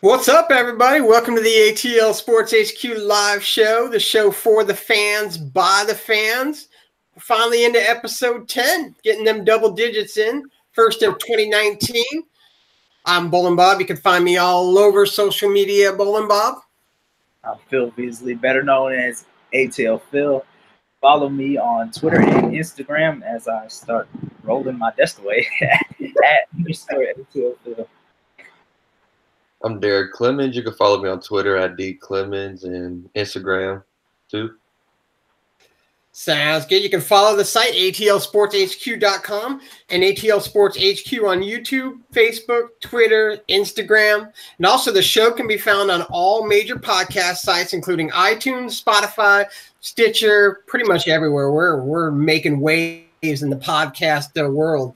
What's up, everybody? Welcome to the ATL Sports HQ live show, the show for the fans, by the fans. We're finally into episode 10, getting them double digits in, first of 2019. I'm Bowling Bob. You can find me all over social media, Bowling Bob. I'm Phil Beasley, better known as ATL Phil. Follow me on Twitter and Instagram as I start rolling my desk away at _ATL Phil. I'm Derek Clemens. You can follow me on Twitter at DClemens and Instagram too. Sounds good. You can follow the site, atlsportshq.com and ATL Sports HQ on YouTube, Facebook, Twitter, Instagram. And also the show can be found on all major podcast sites, including iTunes, Spotify, Stitcher, pretty much everywhere. We're making waves in the podcast world.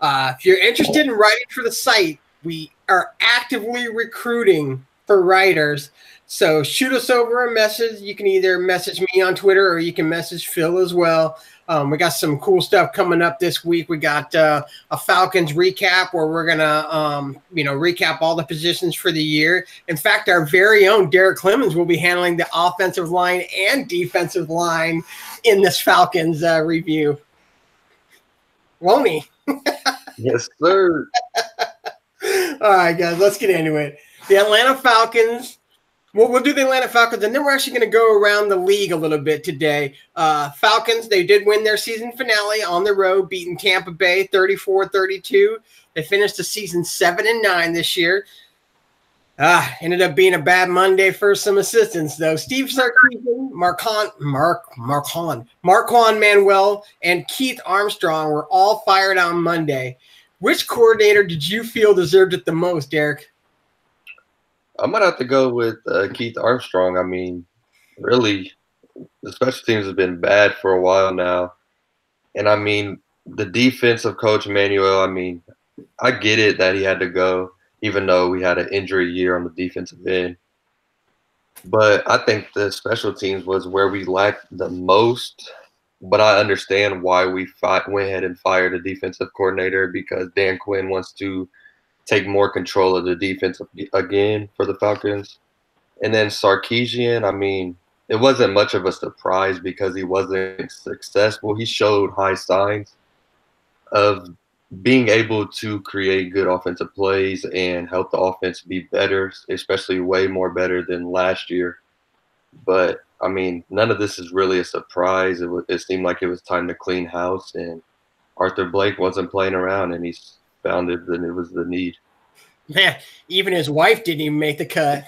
If you're interested in writing for the site, we are actively recruiting for writers. So shoot us over a message. You can either message me on Twitter or you can message Phil as well. We got some cool stuff coming up this week. We got a Falcons recap where we're gonna recap all the positions for the year. In fact, our very own Derek Clemens will be handling the offensive line and defensive line in this Falcons review. Won't he? Yes, sir. All right, guys, let's get into it. The Atlanta Falcons. We'll do the Atlanta Falcons, and then we're actually going to go around the league a little bit today. Falcons, they did win their season finale on the road, beating Tampa Bay 34-32. They finished the season 7-9 this year. Ended up being a bad Monday for some assistants, though. Steve Sarkisian, Marquand Manuel, and Keith Armstrong were all fired on Monday. Which coordinator did you feel deserved it the most, Derek? I might have to go with Keith Armstrong. I mean, really, the special teams has been bad for a while now. And, I mean, the defensive coach, Manuel, I mean, I get it that he had to go, even though we had an injury year on the defensive end. But I think the special teams was where we lacked the most. But I understand why we went ahead and fired a defensive coordinator, because Dan Quinn wants to take more control of the defense again for the Falcons. And then Sarkisian, I mean, it wasn't much of a surprise because he wasn't successful. He showed high signs of being able to create good offensive plays and help the offense be better, especially way more better than last year. But, I mean, none of this is really a surprise. It seemed like it was time to clean house, and Arthur Blank wasn't playing around, and he's found it, and it was the need. Man, even his wife didn't even make the cut.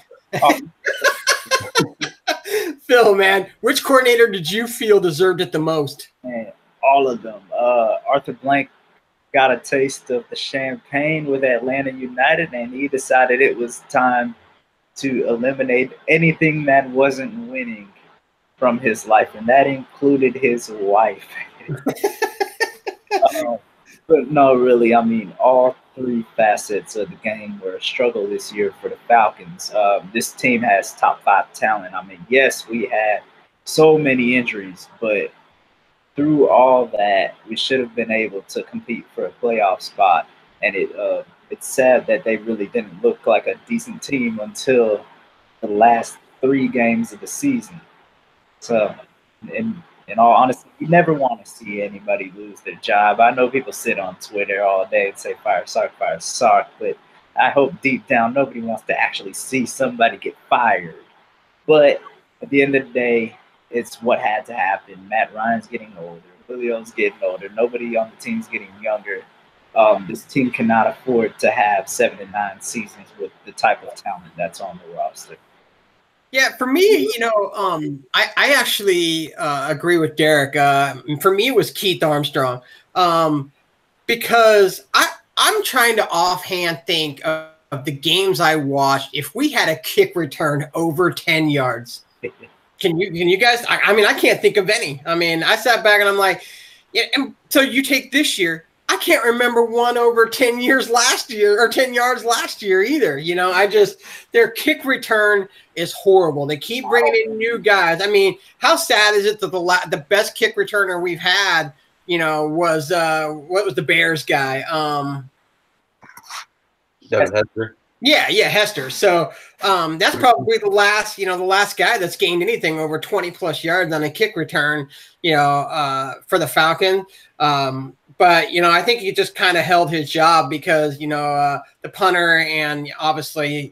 Phil, man, which coordinator did you feel deserved it the most? Man, all of them. Arthur Blank got a taste of the champagne with Atlanta United, and he decided it was time to eliminate anything that wasn't winning from his life, and that included his wife. But no, really, I mean, all three facets of the game were a struggle this year for the Falcons. This team has top 5 talent. I mean, yes, we had so many injuries, but through all that, we should have been able to compete for a playoff spot. And it's sad that they really didn't look like a decent team until the last 3 games of the season. So, in all honesty, you never want to see anybody lose their job. I know people sit on Twitter all day and say fire Sark, but I hope deep down nobody wants to actually see somebody get fired. But at the end of the day, it's what had to happen. Matt Ryan's getting older. Julio's getting older. Nobody on the team's getting younger. This team cannot afford to have 7-9 seasons with the type of talent that's on the roster. Yeah, for me, I actually agree with Derek. For me, it was Keith Armstrong because I'm trying to offhand think of the games I watched. If we had a kick return over 10 yards, can you guys? I mean, I can't think of any. I mean, I sat back and I'm like, yeah. And so you take this year. I can't remember one over 10 years last year or 10 yards last year either. Their kick return is horrible. They keep bringing in new guys. I mean, how sad is it that the best kick returner we've had, was what was the Bears guy? Devin Hester. Yeah, Hester. So that's probably the last guy that's gained anything over 20 plus yards on a kick return, for the Falcons. But I think he just kind of held his job because the punter and obviously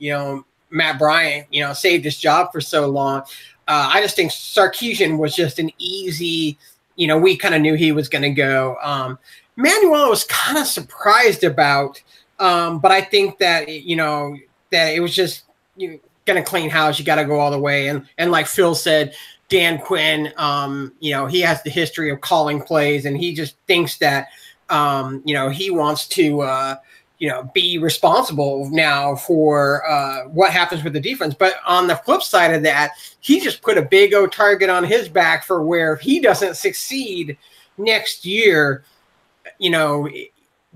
Matt Bryant saved his job for so long. I just think Sarkisian was just an easy. We kind of knew he was going to go. Manuel was kind of surprised about. But I think that that it was just going to clean house. You got to go all the way, and like Phil said, Dan Quinn, he has the history of calling plays, and he just thinks that he wants to be responsible now for what happens with the defense. But on the flip side of that, he just put a big O target on his back for where if he doesn't succeed next year,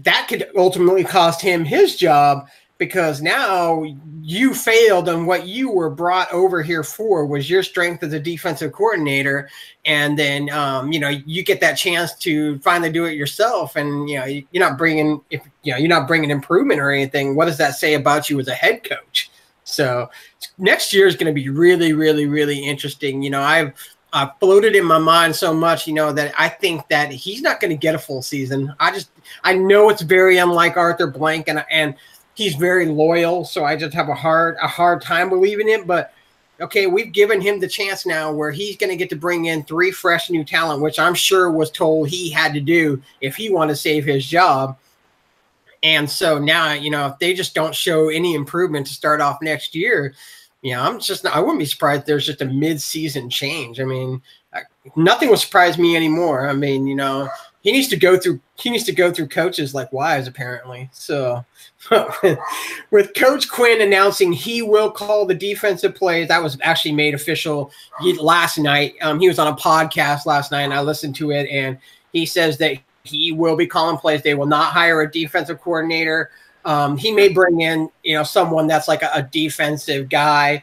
that could ultimately cost him his job, because now you failed on what you were brought over here for, was your strength as a defensive coordinator. And then, you get that chance to finally do it yourself. And, you're not bringing improvement or anything. What does that say about you as a head coach? So next year is going to be really, really, really interesting. I've floated in my mind so much, that I think that he's not going to get a full season. I know it's very unlike Arthur Blank, and he's very loyal, so I just have a hard time believing it. But okay, we've given him the chance now where he's going to get to bring in 3 fresh new talent, which I'm sure was told he had to do if he wanted to save his job. And so now, if they just don't show any improvement to start off next year, I wouldn't be surprised if there's just a mid-season change. I mean, nothing will surprise me anymore. I mean, he needs to go through coaches like Wise, apparently. So with Coach Quinn announcing he will call the defensive plays, that was actually made official last night. He was on a podcast last night, and I listened to it, and he says that he will be calling plays. They will not hire a defensive coordinator. He may bring in, someone that's like a defensive guy,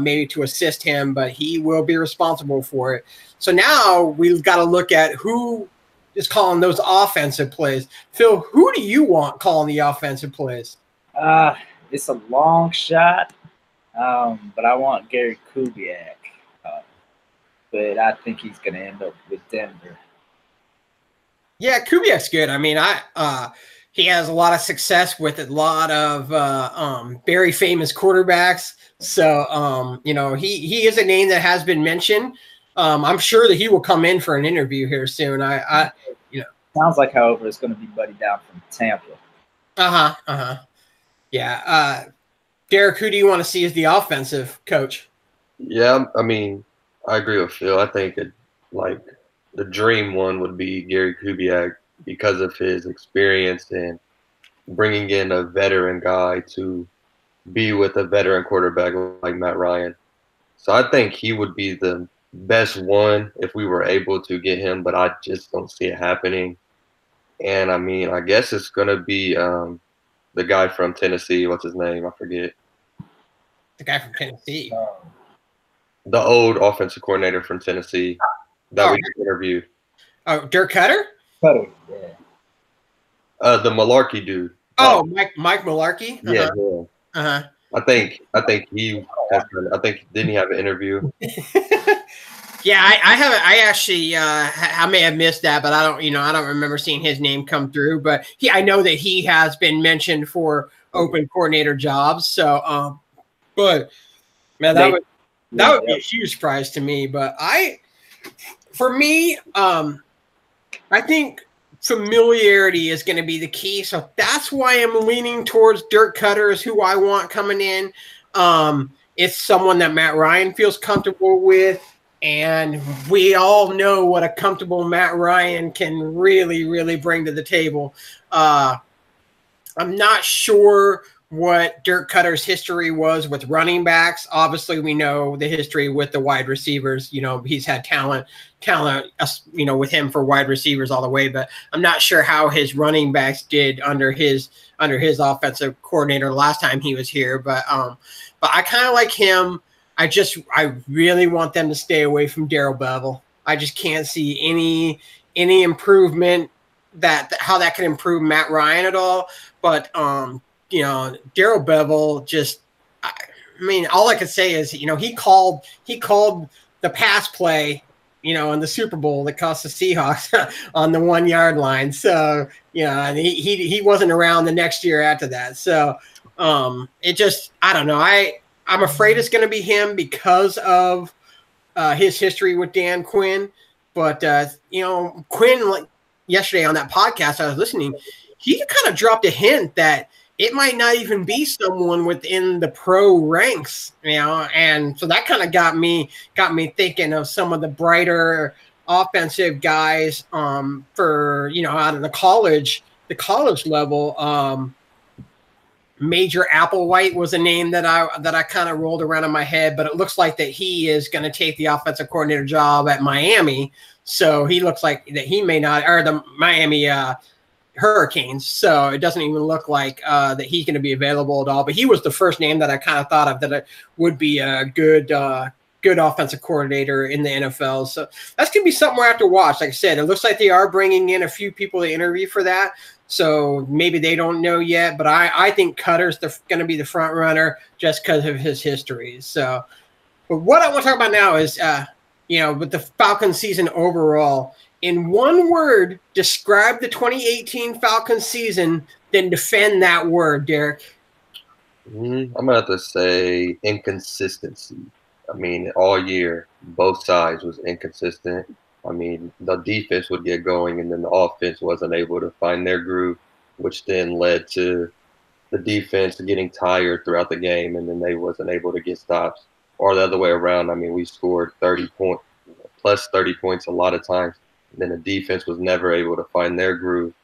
maybe to assist him, but he will be responsible for it. So now we've got to look at who is calling those offensive plays. Phil, who do you want calling the offensive plays? It's a long shot, but I want Gary Kubiak. But I think he's going to end up with Denver. Yeah, Kubiak's good. I mean, he has a lot of success with a lot of very famous quarterbacks. So, he is a name that has been mentioned. I'm sure that he will come in for an interview here soon. Sounds like, however, it's going to be Buddy down from Tampa. Yeah. Derek, who do you want to see as the offensive coach? Yeah, I mean, I agree with Phil. I think the dream one would be Gary Kubiak, because of his experience and bringing in a veteran guy to be with a veteran quarterback like Matt Ryan. So I think he would be the best one if we were able to get him, but I just don't see it happening. And, I mean, I guess it's going to be the guy from Tennessee. What's his name? I forget. The guy from Tennessee. The old offensive coordinator from Tennessee that we just interviewed. Oh, Dirk Cutter? Cutter, yeah. The Malarkey dude. Oh, Mike Malarkey? Yeah. I think he has. I think didn't he have an interview? Yeah, I haven't. I actually, I may have missed that, but I don't remember seeing his name come through. But I know that he has been mentioned for open coordinator jobs. So, but man, that would be a huge surprise to me. But for me, I think familiarity is going to be the key. So that's why I'm leaning towards Dirk Cutter is who I want coming in. It's someone that Matt Ryan feels comfortable with. And we all know what a comfortable Matt Ryan can really, really bring to the table. I'm not sure what Dirk Cutter's history was with running backs. Obviously, we know the history with the wide receivers. He's had talent, with him for wide receivers all the way. But I'm not sure how his running backs did under his offensive coordinator last time he was here. But I kind of like him. I really want them to stay away from Darrell Bevell. I just can't see any improvement how that can improve Matt Ryan at all. But Daryl Bevel just, I mean, all I could say is, he called the pass play, in the Super Bowl that cost the Seahawks on the 1 yard line. So, and he wasn't around the next year after that. So it just, I don't know. I'm afraid it's going to be him because of his history with Dan Quinn. But, Quinn, like yesterday on that podcast I was listening, he kind of dropped a hint that it might not even be someone within the pro ranks, and so that kind of got me thinking of some of the brighter offensive guys for out of the college level. Major Applewhite was a name that I kind of rolled around in my head, but it looks like that he is going to take the offensive coordinator job at Miami. So he looks like that he may not, or the Miami Hurricanes. So it doesn't even look like that he's going to be available at all. But he was the first name that I kind of thought of that it would be a good offensive coordinator in the NFL. So that's going to be something we'll have to watch. Like I said, it looks like they are bringing in a few people to interview for that. So maybe they don't know yet, but I think Cutter's going to be the front runner just because of his history. So, but what I want to talk about now is, with the Falcons season overall, in one word, describe the 2018 Falcons season, then defend that word, Derek. I'm going to have to say inconsistency. I mean, all year, both sides was inconsistent. I mean, the defense would get going, and then the offense wasn't able to find their groove, which then led to the defense getting tired throughout the game, and then they wasn't able to get stops. Or the other way around. I mean, we scored 30 points a lot of times, and then the defense was never able to find their groove.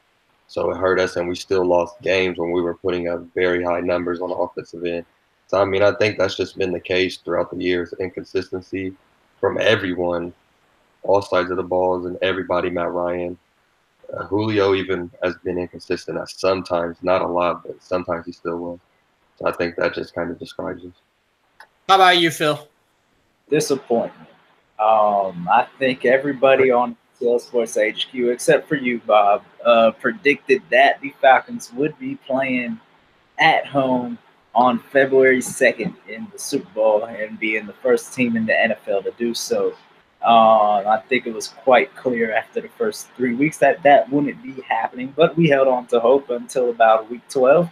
So it hurt us, and we still lost games when we were putting up very high numbers on the offensive end. So, I mean, I think that's just been the case throughout the years, inconsistency from everyone, all sides of the balls, and everybody. Matt Ryan, Julio even has been inconsistent at sometimes, not a lot, but sometimes he still will. So I think that just kind of describes us. How about you, Phil? Disappointment. I think everybody on ATL Sports HQ, except for you, Bob, predicted that the Falcons would be playing at home on February 2nd in the Super Bowl and being the first team in the NFL to do so. I think it was quite clear after the first 3 weeks that wouldn't be happening, but we held on to hope until about week 12.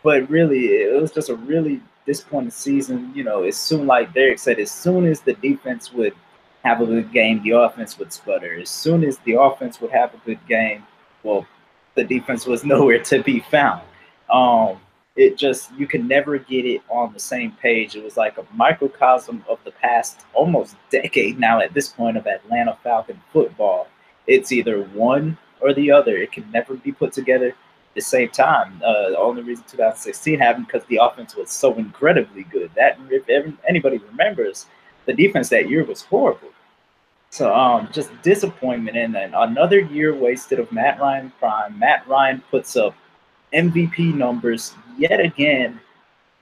But really, it was just a really disappointing season. As soon, like Derek said, as soon as the defense would have a good game, the offense would sputter. As soon as the offense would have a good game, well, the defense was nowhere to be found. You can never get it on the same page. It was like a microcosm of the past almost decade now at this point of Atlanta Falcon football. It's either one or the other. It can never be put together at the same time. The only reason 2016 happened because the offense was so incredibly good. That, if anybody remembers, the defense that year was horrible. So just disappointment. And then another year wasted of Matt Ryan prime. Matt Ryan puts up MVP numbers yet again,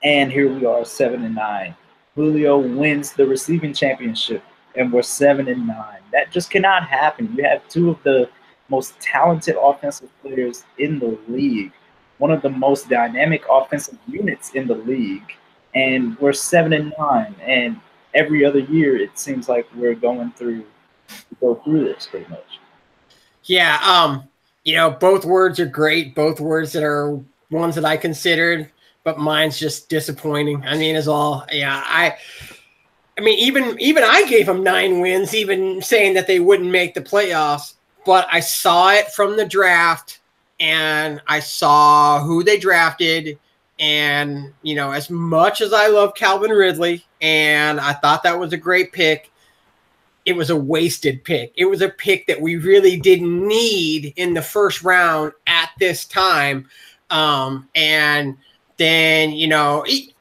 and here we are, 7-9. Julio wins the receiving championship, and we're 7-9. That just cannot happen. You have two of the most talented offensive players in the league, one of the most dynamic offensive units in the league, and we're 7-9. And every other year, it seems like we're go through this pretty much. Yeah. Both words are great. Both words that are ones that I considered, but mine's just disappointing. I mean, is all. Yeah, I mean, even I gave them 9 wins, even saying that they wouldn't make the playoffs. But I saw it from the draft, and I saw who they drafted, and as much as I love Calvin Ridley, and I thought that was a great pick, it was a wasted pick. It was a pick that we really didn't need in the first round at this time. And then, in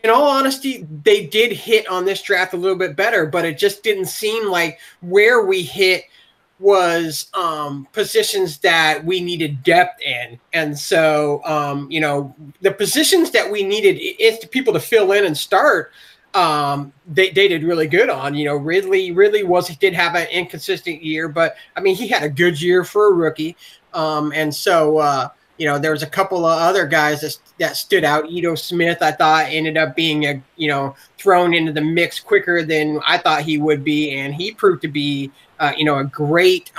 all honesty, they did hit on this draft a little bit better, but it just didn't seem like where we hit was positions that we needed depth in. And so, the positions that we needed people to fill in and start, they did really good on. Ridley did have an inconsistent year, but I mean, he had a good year for a rookie. And so there was a couple of other guys that stood out. Ito Smith, I thought, ended up being thrown into the mix quicker than I thought he would be, and he proved to be a great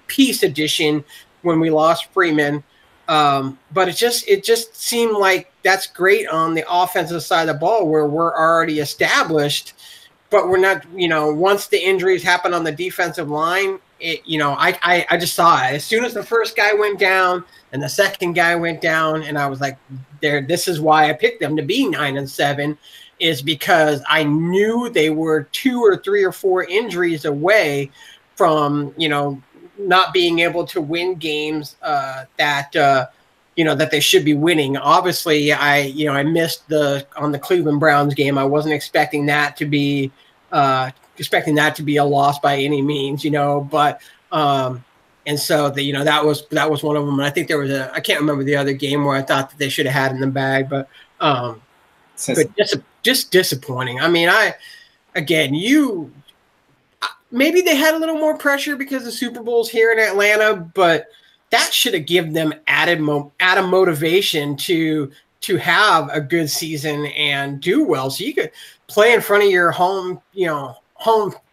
piece addition when we lost Freeman. But it just seemed like that's great on the offensive side of the ball where we're already established, but we're not. Once the injuries happen on the defensive line, I just saw it as soon as the first guy went down and the second guy went down, and I was like, this is why I picked them to be 9-7, is because I knew they were 2 or 3 or 4 injuries away from not being able to win games that they should be winning. Obviously, I missed on the Cleveland Browns game. I wasn't expecting that to be a loss by any means, but and so that was one of them. And I think there was I can't remember the other game where I thought that they should have had in the bag, but just disappointing. I mean, maybe they had a little more pressure because the Super Bowl's here in Atlanta, but that should have given them added motivation to have a good season and do well. So you could play in front of your home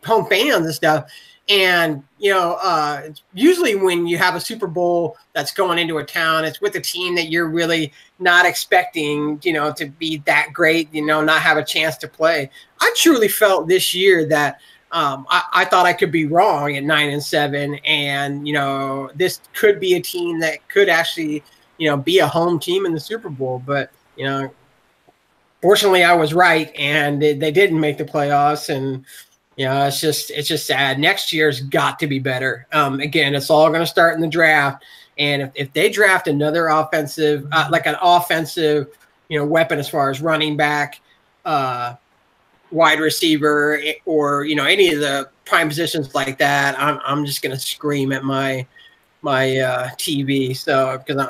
fans and stuff. And, usually when you have a Super Bowl that's going into a town, it's with a team that you're really not expecting, to be that great, not have a chance to play. I truly felt this year that I thought I could be wrong at 9-7, and this could be a team that could actually be a home team in the Super Bowl. But fortunately, I was right, and they didn't make the playoffs. And it's just sad. Next year's got to be better. Again, it's all going to start in the draft, and if they draft another offensive, like an offensive, weapon as far as running back, wide receiver, or any of the prime positions like that, I'm just gonna scream at my TV. So because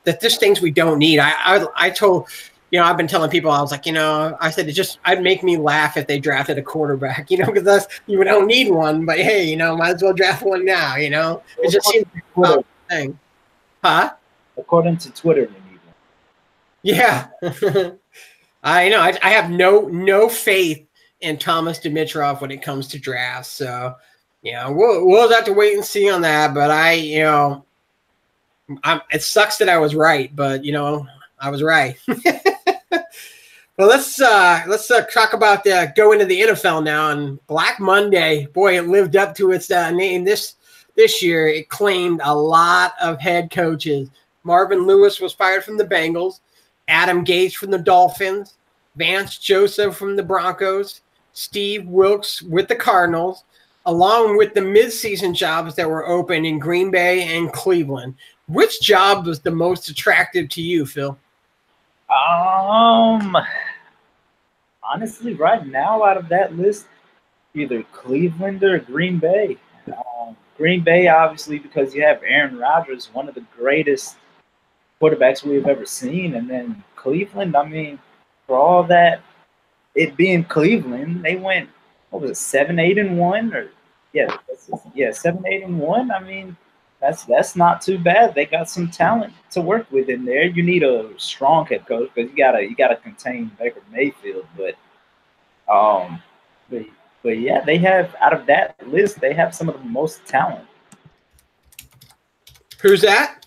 there's things we don't need. I told I've been telling people, I was like, I said I'd make me laugh if they drafted a quarterback, because you don't need one, but hey, might as well draft one now. It just seems like a thing, huh? According to Twitter, we need one. Yeah. I know. I have no faith in Thomas Dimitroff when it comes to drafts. So, we'll have to wait and see on that. But it sucks that I was right, but I was right. Well, let's talk about go into the NFL now. And Black Monday, boy, it lived up to its name this year. It claimed a lot of head coaches. Marvin Lewis was fired from the Bengals. Adam Gase from the Dolphins, Vance Joseph from the Broncos, Steve Wilkes with the Cardinals, along with the midseason jobs that were open in Green Bay and Cleveland. Which job was the most attractive to you, Phil? Honestly, right now, out of that list, either Cleveland or Green Bay. Green Bay, obviously, because you have Aaron Rodgers, one of the greatest quarterbacks we've ever seen. And then Cleveland, I mean, for all that, it being Cleveland, they went, 7-8-1, or 7-8-1. I mean, that's not too bad. They got some talent to work with in there. You need a strong head coach because you gotta contain Baker Mayfield. But yeah, they have, out of that list, they have some of the most talent. Who's that?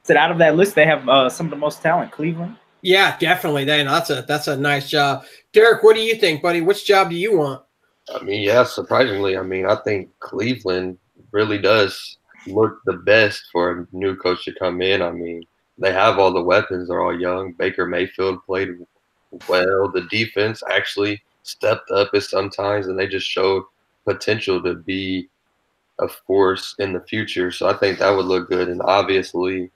Said out of that list, they have some of the most talent. Cleveland. Yeah, definitely. That's a nice job. Derek, what do you think, buddy? Which job do you want? I mean, yeah, surprisingly, I think Cleveland really does look the best for a new coach to come in. I mean, they have all the weapons. They're all young. Baker Mayfield played well. The defense actually stepped up at some times, and they just showed potential to be a force in the future. So I think that would look good. And obviously,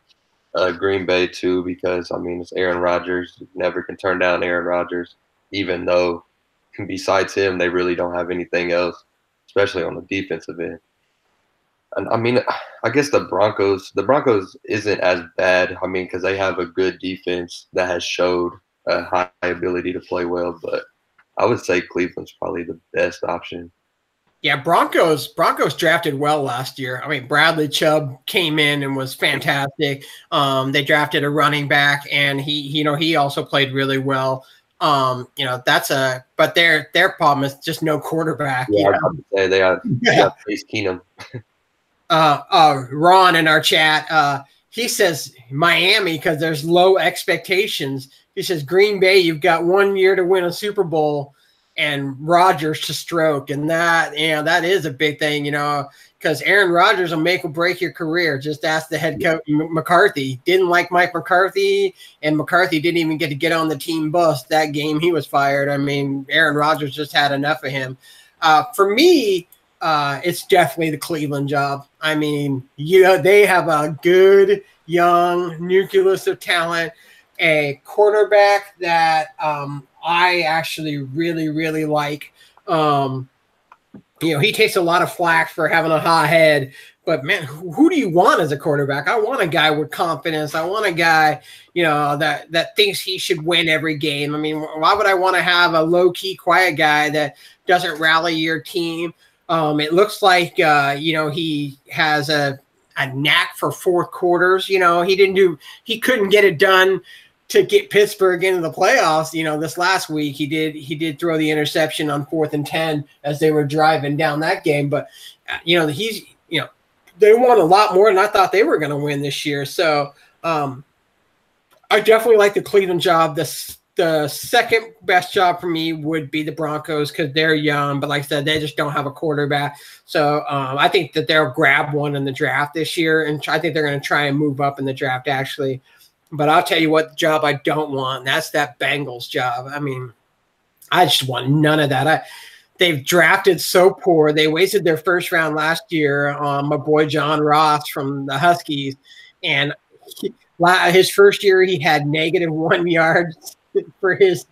Green Bay too, because it's Aaron Rodgers. You never can turn down Aaron Rodgers, even though besides him they really don't have anything else, especially on the defensive end. And I guess the Broncos isn't as bad. Because they have a good defense that has showed a high ability to play well. But I would say Cleveland's probably the best option. Yeah, Broncos drafted well last year. I mean, Bradley Chubb came in and was fantastic. They drafted a running back, and he also played really well. But their problem is just no quarterback. Yeah, I was about to say they got Case Keenum. Ron in our chat, he says Miami because there's low expectations. He says Green Bay, you've got 1 year to win a Super Bowl, and Rodgers to stroke, and that is a big thing, because Aaron Rodgers will make or break your career. Just ask the head coach McCarthy. Didn't like Mike McCarthy, and McCarthy didn't even get on the team bus that game he was fired. I mean, Aaron Rodgers just had enough of him. For me, it's definitely the Cleveland job. I mean, they have a good young nucleus of talent, a quarterback that I actually really, really like. He takes a lot of flack for having a hot head, but man, who do you want as a quarterback? I want a guy with confidence. I want a guy, that thinks he should win every game. I mean, why would I want to have a low-key, quiet guy that doesn't rally your team? It looks like, he has a knack for fourth quarters. He couldn't get it done to get Pittsburgh into the playoffs. This last week he did throw the interception on 4th and 10 as they were driving down that game. But, they won a lot more than I thought they were going to win this year. So I definitely like the Cleveland job. The second best job for me would be the Broncos because they're young, but like I said, they just don't have a quarterback. So I think that they'll grab one in the draft this year, and I think they're going to try and move up in the draft actually. But I'll tell you what job I don't want, and that's that Bengals job. I mean, I just want none of that. They've drafted so poor. They wasted their first round last year on my boy John Ross from the Huskies, and his first year he had -1 yards for his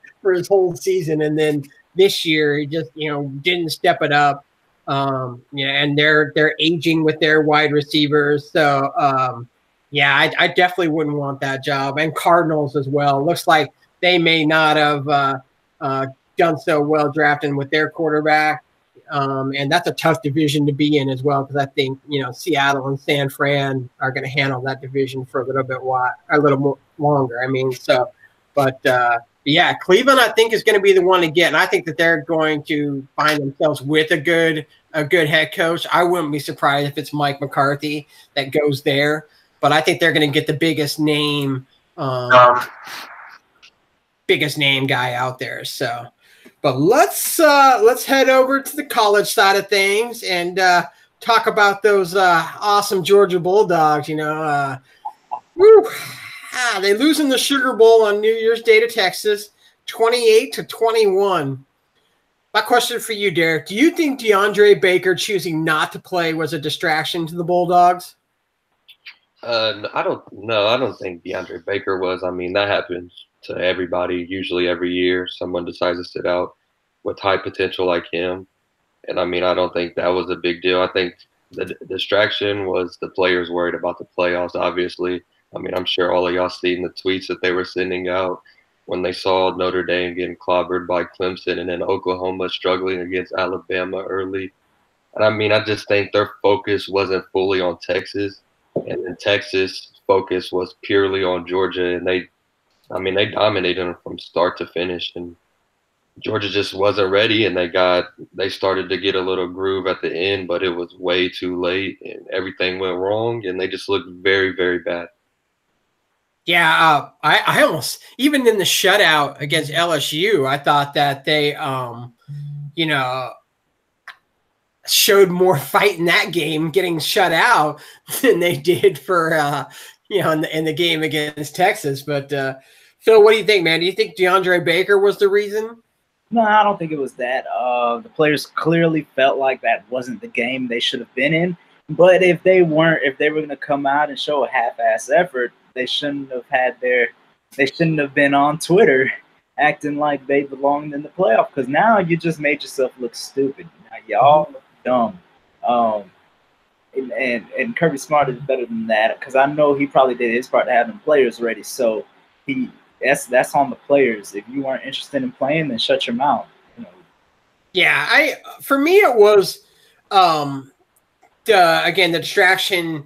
whole season, and then this year he just didn't step it up. And they're aging with their wide receivers, so. Yeah, I definitely wouldn't want that job. And Cardinals as well. Looks like they may not have done so well drafting with their quarterback. And that's a tough division to be in as well, because I think, Seattle and San Fran are going to handle that division for a little more longer. I mean, yeah, Cleveland I think is going to be the one to get. And I think that they're going to find themselves with a good head coach. I wouldn't be surprised if it's Mike McCarthy that goes there. But I think they're going to get the biggest name guy out there. So, but let's head over to the college side of things and talk about those awesome Georgia Bulldogs. They lose in the Sugar Bowl on New Year's Day to Texas, 28-21. My question for you, Derek: do you think DeAndre Baker choosing not to play was a distraction to the Bulldogs? I don't think DeAndre Baker was. I mean, that happens to everybody. Usually every year someone decides to sit out with high potential like him. And I mean, I don't think that was a big deal. I think the distraction was the players worried about the playoffs, obviously. I mean, I'm sure all of y'all seen the tweets that they were sending out when they saw Notre Dame getting clobbered by Clemson and then Oklahoma struggling against Alabama early. And I mean, I just think their focus wasn't fully on Texas. And then Texas' focus was purely on Georgia, and they dominated them from start to finish. And Georgia just wasn't ready, and they started to get a little groove at the end, but it was way too late, and everything went wrong, and they just looked very, very bad. Yeah, I almost, even in the shutout against LSU, I thought that they, showed more fight in that game getting shut out than they did for in the game against Texas. But Phil, what do you think, man? Do you think DeAndre Baker was the reason? No, I don't think it was that. The players clearly felt like that wasn't the game they should have been in. But if they were going to come out and show a half-ass effort, they shouldn't have been on Twitter acting like they belonged in the playoff, because now you just made yourself look stupid. Now y'all look dumb. And Kirby Smart is better than that, because I know he probably did his part to have them players ready. So that's on the players. If you weren't interested in playing, then shut your mouth. Yeah, for me it was again, the distraction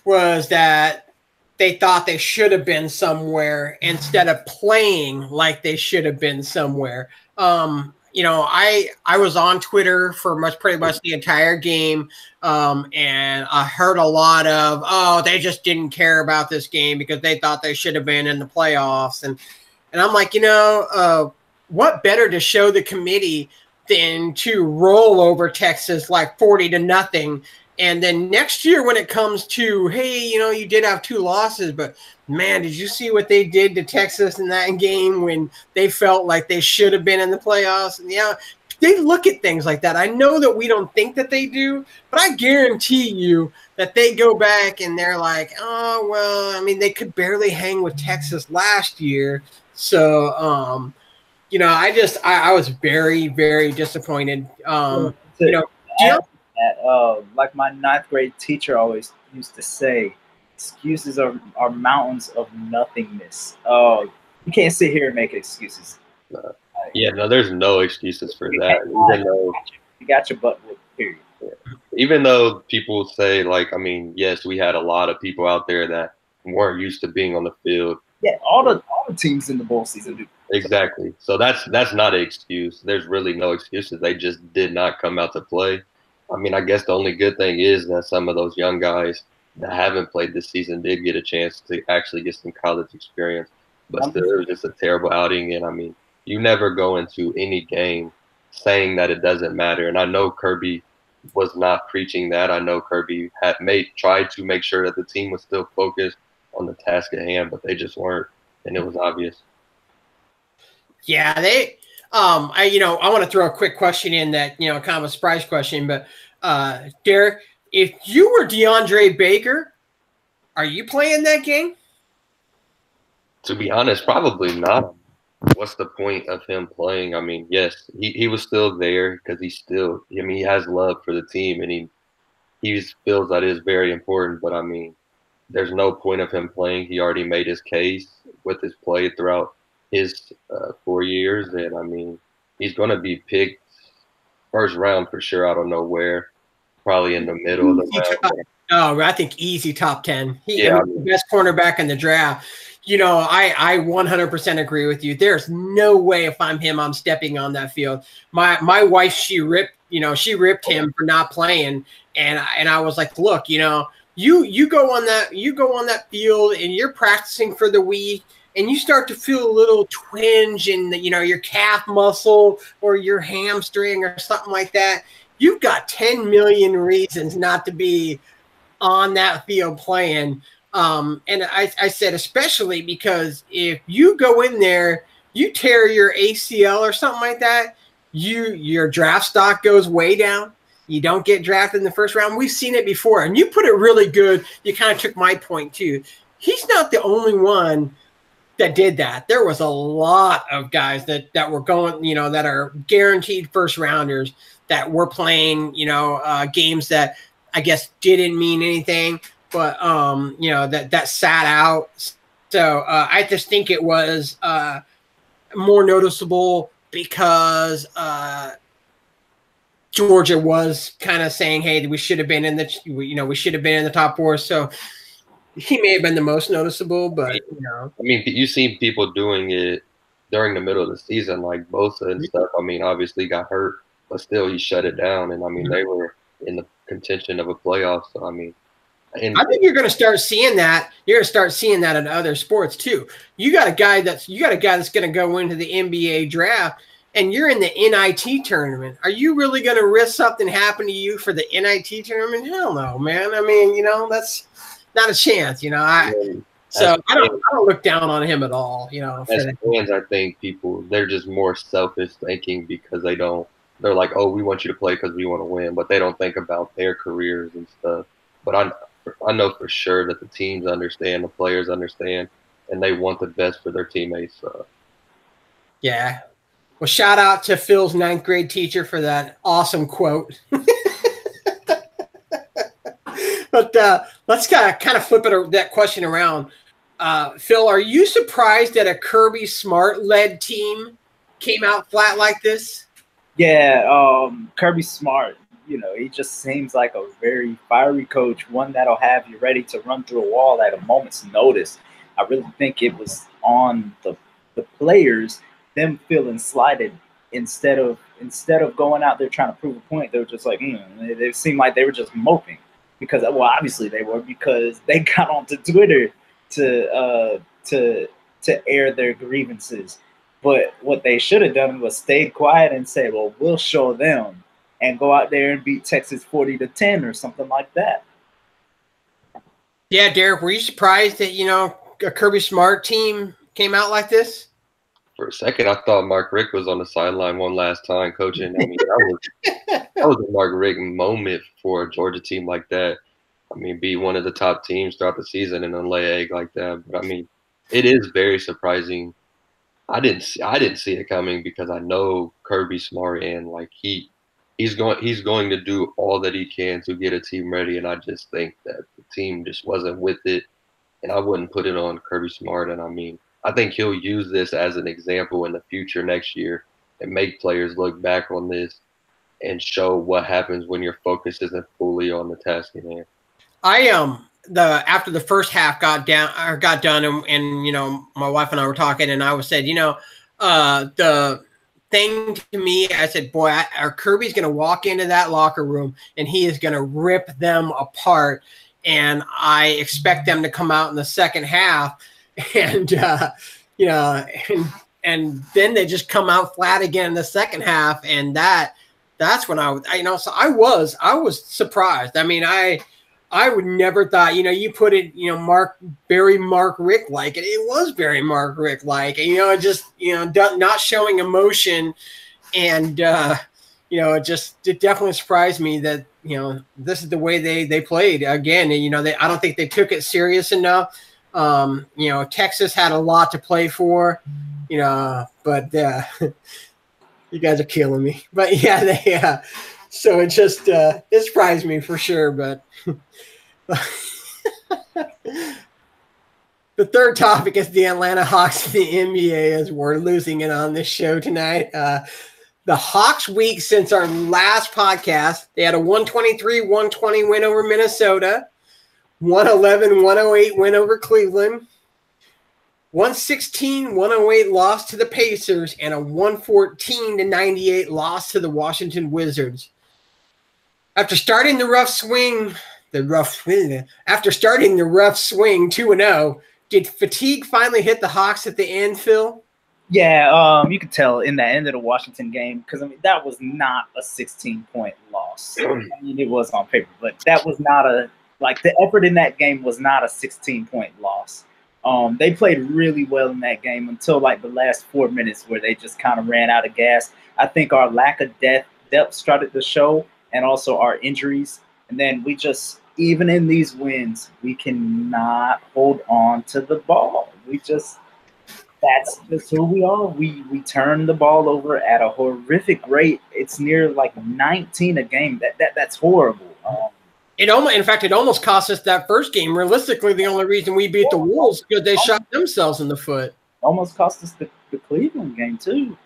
was that they thought they should have been somewhere instead of playing like they should have been somewhere. You know, I was on Twitter for pretty much the entire game, and I heard a lot of, oh, they just didn't care about this game because they thought they should have been in the playoffs, and I'm like, you know, what better to show the committee than to roll over Texas like 40-0. And then next year when it comes to, hey, you know, you did have 2 losses, but man, did you see what they did to Texas in that game when they felt like they should have been in the playoffs? And yeah, they look at things like that. I know that we don't think that they do, but I guarantee you that they go back and they're like, oh, well, I mean, they could barely hang with Texas last year. So, you know, I was very, very disappointed. You know, like my 9th grade teacher always used to say, excuses are mountains of nothingness. Oh, you can't sit here and make excuses. Yeah, no, there's no excuses for that. Even though you got your butt whooped, period. Even though people say, like, I mean, yes, we had a lot of people out there that weren't used to being on the field. Yeah, all the teams in the bowl season do. Exactly. So that's not an excuse. There's really no excuses. They just did not come out to play. I mean, I guess the only good thing is that some of those young guys that haven't played this season did get a chance to actually get some college experience. But still, it was just a terrible outing. And, I mean, you never go into any game saying that it doesn't matter. And I know Kirby was not preaching that. I know Kirby had tried to make sure that the team was still focused on the task at hand, but they just weren't, and it was obvious. Yeah, I want to throw a quick question in that, you know, kind of a surprise question, but Derek, if you were DeAndre Baker, are you playing that game? To be honest, probably not. What's the point of him playing? I mean, yes, he was still there because he has love for the team, and he feels that is very important, but I mean, there's no point of him playing. He already made his case with his play throughout his 4 years, and I mean, he's going to be picked first round for sure. I don't know where, probably in the middle of the round. Oh, I think easy top 10. The best cornerback in the draft. You know, I 100% agree with you. There's no way if I'm him, I'm stepping on that field. My wife, she ripped him for not playing, and I was like, look, you know, you go on that field and you're practicing for the week, and you start to feel a little twinge in your calf muscle or your hamstring or something like that. You've got 10 million reasons not to be on that field playing. And I said, especially because if you go in there, you tear your ACL or something like that, your draft stock goes way down. You don't get drafted in the first round. We've seen it before, and you put it really good. You kind of took my point too. He's not the only one that did that. There was a lot of guys that were going, that are guaranteed first rounders that were playing, games that I guess didn't mean anything, but that sat out. So I just think it was more noticeable because Georgia was kind of saying, "Hey, we should have been in we should have been in the top 4." So he may have been the most noticeable, but I mean, you've seen people doing it during the middle of the season, like Bosa and stuff. I mean, obviously got hurt, but still he shut it down, and I mean they were in the contention of a playoff. So I mean, I think you're going to start seeing that. You're going to start seeing that in other sports too. You got a guy that's going to go into the NBA draft, and you're in the NIT tournament. Are you really going to risk something happening to you for the NIT tournament? Hell no, man. I mean, that's not a chance. I don't look down on him at all. As fans, I think they're just more selfish thinking because they're like, oh, we want you to play because we want to win, but they don't think about their careers and stuff. But I know for sure that the teams understand, the players understand, and they want the best for their teammates. So. Yeah. Well, shout out to Phil's 9th grade teacher for that awesome quote. But let's kind of flip that question around. Phil, are you surprised that a Kirby Smart-led team came out flat like this? Yeah, Kirby Smart, he just seems like a very fiery coach, one that'll have you ready to run through a wall at a moment's notice. I really think it was on the players, them feeling slighted instead of going out there trying to prove a point. They were just like, it seemed like they were just moping because, well, obviously they were, because they got onto Twitter to air their grievances. But what they should have done was stayed quiet and said, well, we'll show them, and go out there and beat Texas 40-10 or something like that. Yeah, Derek, were you surprised that, a Kirby Smart team came out like this? For a second, I thought Mark Richt was on the sideline one last time coaching. I mean, that was a Mark Richt moment for a Georgia team like that. I mean, be one of the top teams throughout the season and then lay an egg like that. But I mean, it is very surprising. I didn't see it coming, because I know Kirby Smart, and like he's going to do all that he can to get a team ready, and I just think that the team just wasn't with it, and I wouldn't put it on Kirby Smart. And I mean, I think he'll use this as an example in the future next year and make players look back on this and show what happens when your focus isn't fully on the task at hand. After the first half got done, and my wife and I were talking, and I said, the thing to me, I said, boy, our Kirby's going to walk into that locker room and he is going to rip them apart, and I expect them to come out in the second half, and and then they just come out flat again in the second half, and that's when I so I was surprised. I mean, I would never thought, you put it, Mark Richt like it. It was very Mark Richt like, just, not showing emotion. And, it definitely surprised me that, this is the way they played again. And, I don't think they took it serious enough. Texas had a lot to play for, but you guys are killing me. But yeah, so it just, it surprised me for sure, but. The third topic is the Atlanta Hawks in the NBA, as we're losing it on this show tonight. The Hawks week since our last podcast, they had a 123-120 win over Minnesota, 111-108 win over Cleveland, 116-108 loss to the Pacers, and a 114-98 loss to the Washington Wizards. After starting the rough swing 2-0, did fatigue finally hit the Hawks at the end, Phil? Yeah, you could tell in the end of the Washington game, because that was not a 16-point loss. I mean, it was on paper, but that was not the effort in that game was not a 16-point loss. They played really well in that game until the last 4 minutes, where they just kind of ran out of gas. I think our lack of depth started to show, and also our injuries. And then we just, even in these wins, we cannot hold on to the ball. That's just who we are. We turn the ball over at a horrific rate. It's near 19 a game. That's horrible. It almost cost us that first game. Realistically, the only reason we beat the Wolves because they shot themselves in the foot. Almost cost us the Cleveland game too.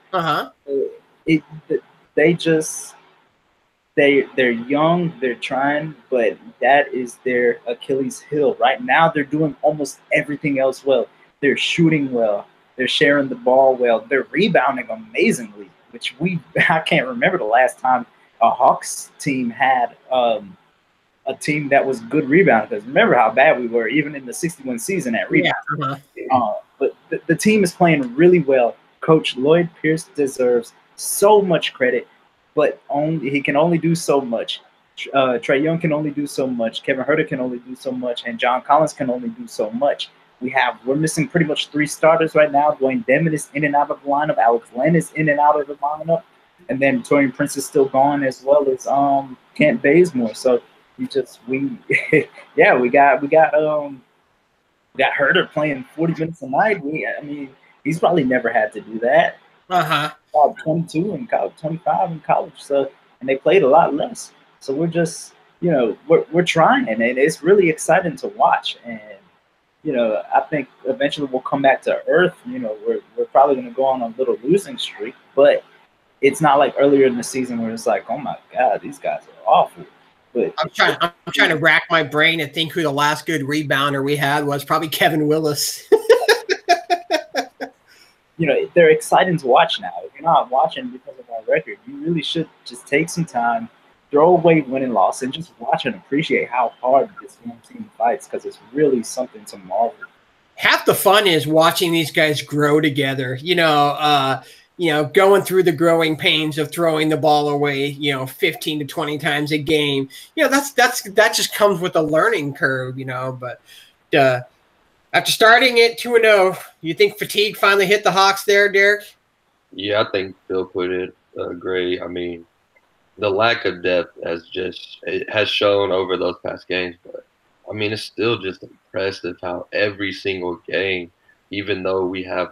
They're young, they're trying, but that is their Achilles heel. Right now, they're doing almost everything else well. They're shooting well. They're sharing the ball well. They're rebounding amazingly, which I can't remember the last time a Hawks team had a team that was good rebound. Because remember how bad we were, even in the 61 season at rebound. But the team is playing really well. Coach Lloyd Pierce deserves so much credit. But he can only do so much. Trae Young can only do so much. Kevin Huerter can only do so much. And John Collins can only do so much. We're missing pretty much 3 starters right now. Dwayne Dedmon is in and out of the lineup. Alex Len is in and out of the lineup. And then Torian Prince is still gone, as well as Kent Bazemore. So we got Huerter playing 40 minutes a night. He's probably never had to do that. 22 and college, 25 in college. So, and they played a lot less. So we're just, we're trying, and it's really exciting to watch. And, I think eventually we'll come back to earth. We're probably going to go on a little losing streak, but it's not like earlier in the season where it's like, oh my God, these guys are awful. But I'm trying to rack my brain and think who the last good rebounder we had was. Probably Kevin Willis. You know, they're exciting to watch now. If you're not watching because of our record, you really should just take some time, throw away win and loss, and just watch and appreciate how hard this young team fights, because it's really something to marvel. Half the fun is watching these guys grow together. Going through the growing pains of throwing the ball away, 15 to 20 times a game. That just comes with a learning curve, But after starting it 2-0, you think fatigue finally hit the Hawks there, Derek? Yeah, I think Phil put it great. I mean, the lack of depth has shown over those past games, but I mean, it's still just impressive how every single game, even though we have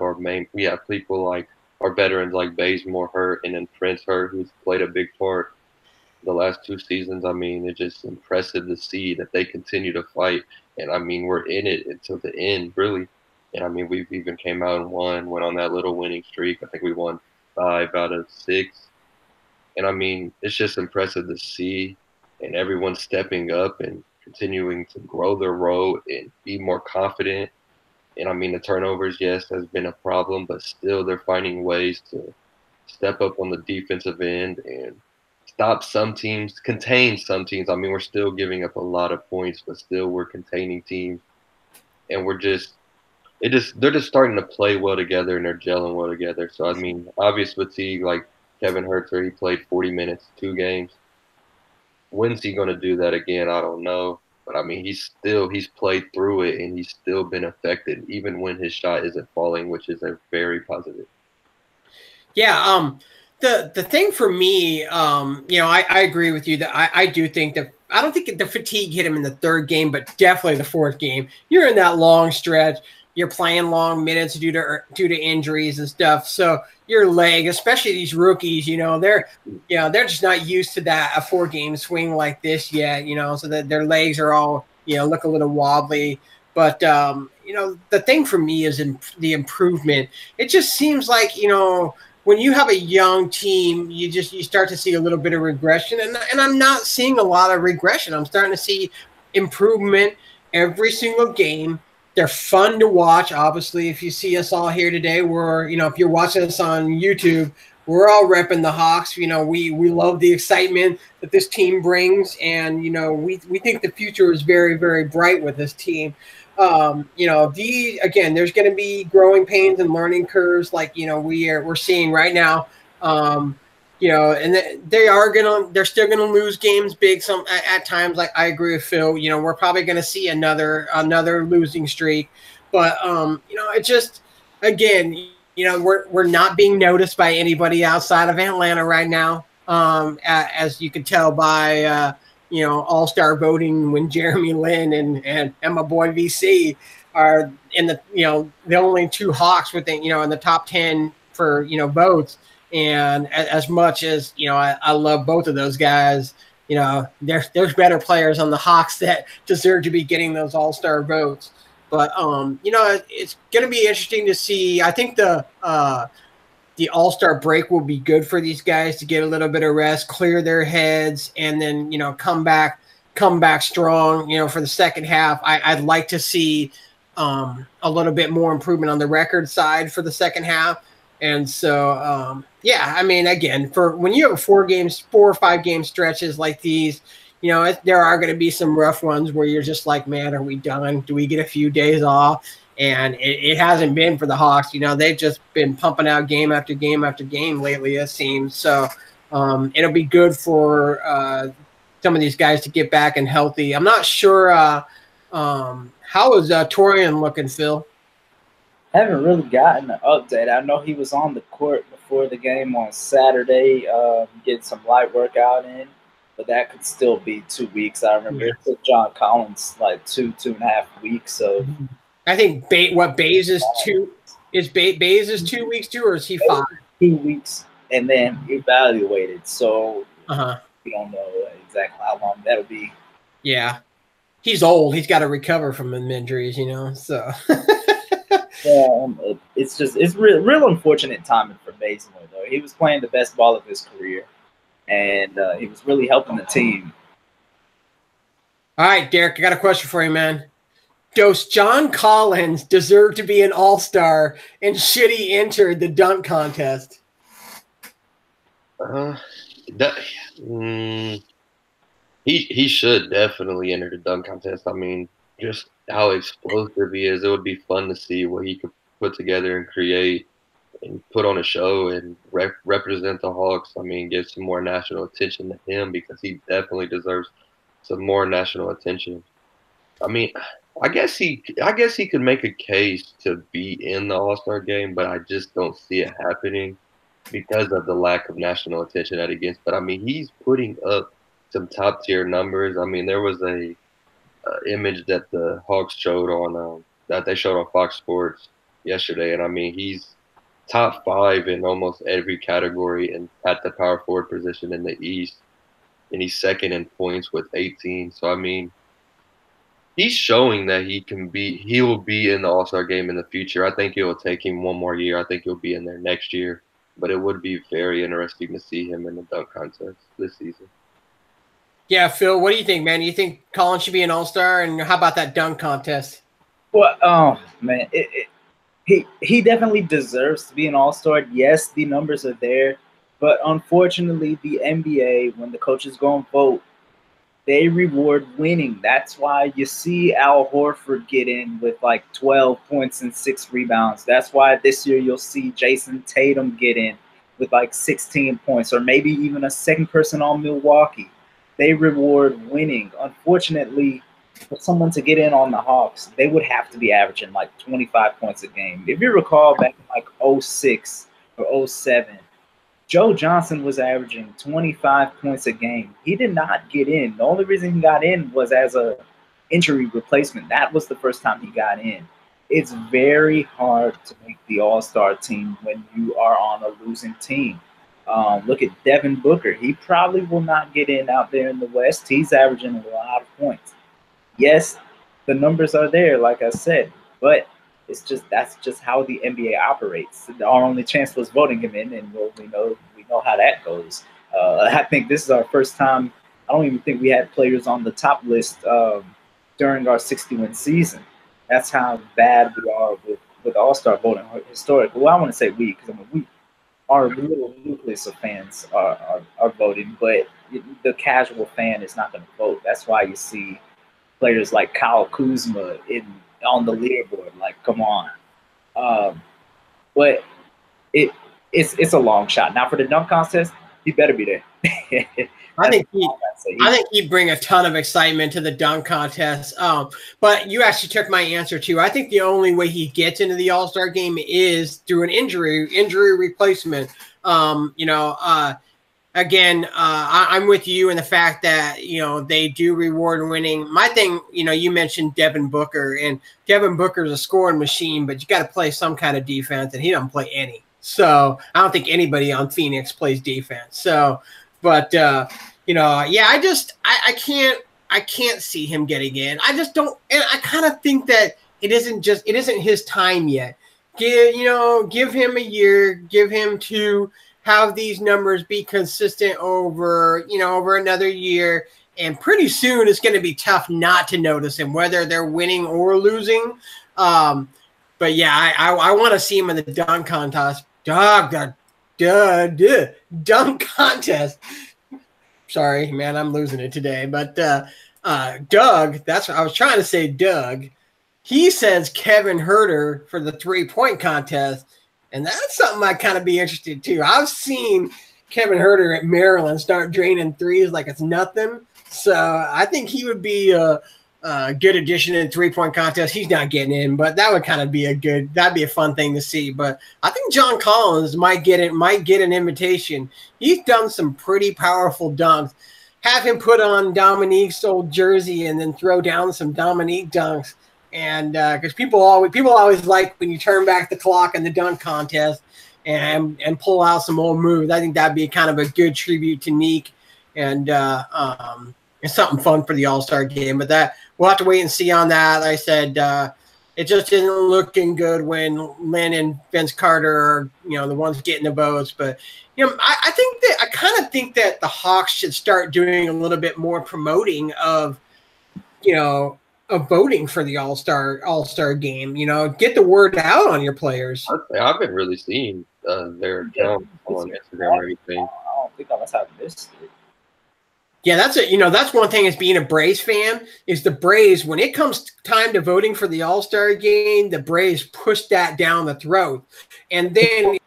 people like our veterans like Bazemore hurt and then Prince hurt, who's played a big part the last 2 seasons. I mean, it's just impressive to see that they continue to fight. And I mean, we're in it until the end, really. And I mean, we've even came out and went on that little winning streak. I think we won 5 out of 6. And I mean, it's just impressive to see, and everyone stepping up and continuing to grow their role and be more confident. And I mean, the turnovers, yes, has been a problem, but still they're finding ways to step up on the defensive end and stop some teams, contain some teams. I mean, we're still giving up a lot of points, but still we're containing teams. And they're just starting to play well together, and they're gelling well together. So, I mean, obvious fatigue, like Kevin Herter, he played 40 minutes, 2 games. When's he going to do that again? I don't know. But, I mean, he's played through it, and he's still been affected, even when his shot isn't falling, which is a very positive. Yeah, the thing for me, I agree with you that I do think that I don't think the fatigue hit him in the 3rd game, but definitely the 4th game. You're in that long stretch. You're playing long minutes due to injuries and stuff. So your leg, especially these rookies, they're just not used to a 4-game swing like this yet. So that their legs are all look a little wobbly. But the thing for me is the improvement. It just seems like when you have a young team, you start to see a little bit of regression, and I'm not seeing a lot of regression. I'm starting to see improvement every single game. They're fun to watch. Obviously, if you see us all here today, if you're watching us on YouTube, we're all repping the Hawks. We love the excitement that this team brings, and we think the future is very, very bright with this team. There's going to be growing pains and learning curves, like we're seeing right now. And they're still gonna lose games big at times. Like I agree with Phil. We're probably gonna see another losing streak, but it just we're not being noticed by anybody outside of Atlanta right now. As you can tell by all-star voting, when Jeremy Lin and my boy VC are in the only 2 Hawks within in the top 10 for votes. And as much as I love both of those guys, there's better players on the Hawks that deserve to be getting those all-star votes. But it's going to be interesting to see. I think the all-star break will be good for these guys to get a little bit of rest, clear their heads, and then come back strong. For the second half, I'd like to see a little bit more improvement on the record side for the second half. And so, I mean, again, for when you have 4 or 5 game stretches like these, there are going to be some rough ones where you're just like, man, are we done? Do we get a few days off? And it hasn't been for the Hawks. They've just been pumping out game after game after game lately, it seems. So it'll be good for some of these guys to get back and healthy. I'm not sure how is Torian looking, Phil? Haven't really gotten an update. I know he was on the court before the game on Saturday, getting some light workout in, but that could still be 2 weeks. I remember it took John Collins like 2.5 weeks. So I think Baze is 2. Baze is 2 weeks too, or is he 5? 2 weeks, and then evaluated. So we don't know exactly how long that'll be. Yeah, he's old. He's got to recover from injuries, So. Yeah, it's real unfortunate timing for him. Bazemore, though. He was playing the best ball of his career, and he was really helping the team. All right, Derek, I got a question for you, man. Does John Collins deserve to be an all-star, and should he enter the dunk contest? He should definitely enter the dunk contest. I mean, just how explosive he is. It would be fun to see what he could put together and create and put on a show and represent the Hawks. I mean, get some more national attention to him because he definitely deserves some more national attention. I mean, I guess he could make a case to be in the All-Star game, but I just don't see it happening because of the lack of national attention that he gets. But I mean, he's putting up some top tier numbers. I mean, there was a image that the Hawks showed on that they showed on Fox Sports yesterday, and I mean, he's top 5 in almost every category and at the power forward position in the East, and he's second in points with 18. So I mean, he's showing that he will be in the All-Star game in the future. I think it will take him one more year. I think he'll be in there next year, but it would be very interesting to see him in the dunk contest this season. Yeah, Phil, what do you think, man? Do you think Collins should be an all-star? And how about that dunk contest? Well, man, he definitely deserves to be an all-star. Yes, the numbers are there, but unfortunately, the NBA, when the coaches go and vote, they reward winning. That's why you see Al Horford get in with like 12 points and 6 rebounds. That's why this year you'll see Jason Tatum get in with like 16 points, or maybe even a second person on Milwaukee. They reward winning. Unfortunately, for someone to get in on the Hawks, they would have to be averaging like 25 points a game. If you recall back in like 06 or 07, Joe Johnson was averaging 25 points a game. He did not get in. The only reason he got in was as a injury replacement. That was the first time he got in. It's very hard to make the All-Star team when you are on a losing team. Look at Devin Booker. He probably will not get in out there in the West. He's averaging a lot of points. Yes, the numbers are there, like I said, but that's just how the NBA operates. Our only chance was voting him in, and we know how that goes. I think this is our first time. I don't even think we had players on the top list during our 60-win season. That's how bad we are with All-Star voting historically. Well, I want to say we, because I mean our little nucleus of fans are voting, but the casual fan is not going to vote. That's why you see players like Kyle Kuzma on the leaderboard. Like, come on. But it's a long shot. Now for the dunk contest, he better be there. I think he'd bring a ton of excitement to the dunk contest. But you actually took my answer too. I think the only way he gets into the All-Star game is through an injury replacement. Again, I'm with you in the fact that, they do reward winning. My thing, you mentioned Devin Booker, and Devin Booker's a scoring machine, but you got to play some kind of defense, and he doesn't play any. So I don't think anybody on Phoenix plays defense. So, but I can't see him getting in. I just don't, and I kind of think that it isn't his time yet. Give him a year, give him to have these numbers be consistent over another year, and pretty soon it's going to be tough not to notice him, whether they're winning or losing. But yeah, I want to see him in the dunk contest. Dunk contest. Sorry, man, I'm losing it today. But Doug, that's what I was trying to say. Doug, he says Kevin Huerter for the 3-point contest, and that's something I'd kind of be interested too. I've seen Kevin Huerter at Maryland start draining threes like it's nothing. So I think he would be a good addition in the 3-point contest. He's not getting in, but that would kind of be that'd be a fun thing to see. But I think John Collins might get an invitation. He's done some pretty powerful dunks. Have him put on Dominique's old jersey and then throw down some Dominique dunks. And because people always like when you turn back the clock in the dunk contest and pull out some old moves. I think that'd be kind of a good tribute to Neek, and it's something fun for the All-Star game. But that we'll have to wait and see on that. Like I said, It just isn't looking good when Lynn and Vince Carter are, the ones getting the votes. But, I kind of think that the Hawks should start doing a little bit more promoting of voting for the All-Star game. Get the word out on your players. I've been really seeing their account on Instagram or anything. I don't think I was having this. Yeah, that's it. That's one thing as being a Braves fan is the Braves, when it comes time to voting for the All-Star game, the Braves push that down the throat. And then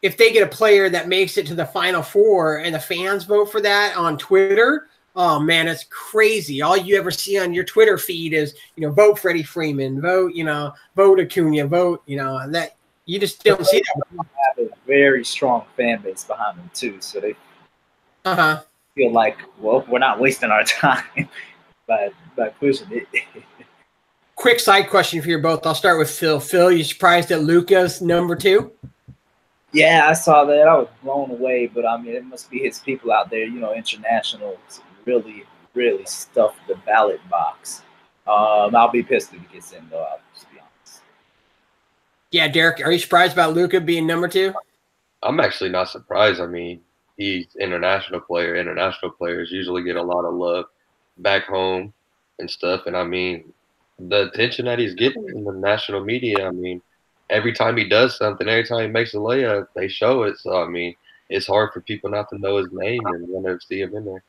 if they get a player that makes it to the Final Four and the fans vote for that on Twitter, oh man, it's crazy. All you ever see on your Twitter feed is, vote Freddie Freeman, vote Acuna, vote, that you just don't see that. They have a very strong fan base behind them too, so they feel like, well, we're not wasting our time by pushing it. Quick side question for you both. I'll start with Phil. Phil, you surprised that Luka's number 2? Yeah, I saw that. I was blown away, but I mean, it must be his people out there, international, really, really stuffed the ballot box. I'll be pissed if he gets in, though. I'll just be honest. Yeah, Derek, are you surprised about Luka being number 2? I'm actually not surprised. I mean, he's international player. International players usually get a lot of love back home and stuff. And I mean, the attention that he's getting in the national media, I mean, every time he does something, every time he makes a layup, they show it. So, I mean, it's hard for people not to know his name and want to see him in there.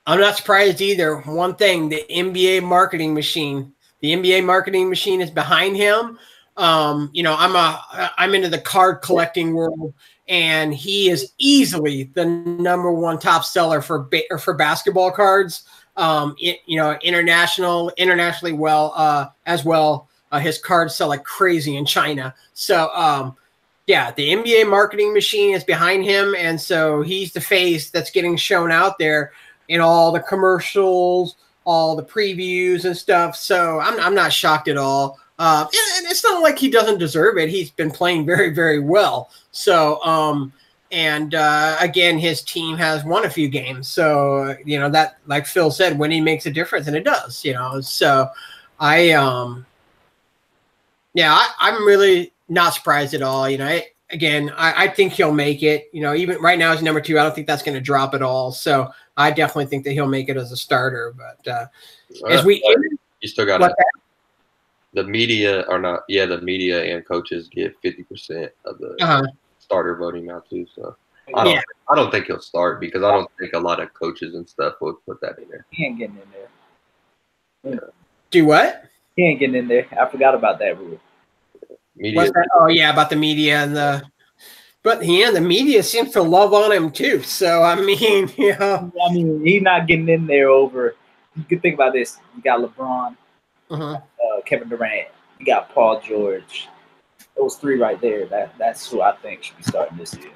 I'm not surprised either. One thing, the NBA marketing machine. The NBA marketing machine is behind him. I'm into the card collecting world, and he is easily the number 1 top seller for basketball cards. Internationally well as well. His cards sell like crazy in China. So, the NBA marketing machine is behind him, and so he's the face that's getting shown out there in all the commercials, all the previews and stuff. So I'm not shocked at all. And it's not like he doesn't deserve it. He's been playing very, very well. So, again, his team has won a few games. So, that, like Phil said, when he makes a difference, and it does, So I'm really not surprised at all. I think he'll make it. Even right now he's number 2. I don't think that's going to drop at all. So I definitely think that he'll make it as a starter. But you still got the media or not? Yeah, the media and coaches get 50% of the starter voting now too. So I don't think he'll start because I don't think a lot of coaches and stuff will put that in there. He ain't getting in there. Yeah. Do what? He ain't getting in there. I forgot about that rule. Media. Oh yeah, about the media and the media seems to love on him too. So I mean, he's not getting in there over. You can think about this. You got LeBron, Kevin Durant. You got Paul George. Those 3 right there. That's who I think should be starting this year.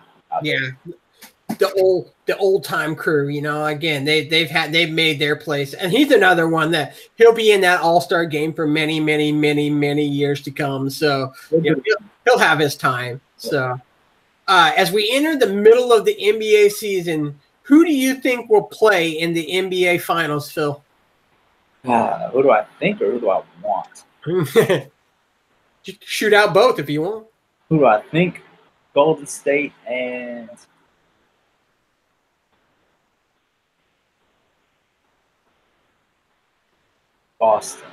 The old time crew. Again, they've made their place, and he's another one that he'll be in that All-Star game for many, many, many, many years to come. So he'll have his time. So as we enter the middle of the NBA season, who do you think will play in the NBA Finals, Phil? Who do I think or who do I want? Shoot out both if you want. Who do I think? Golden State and Boston.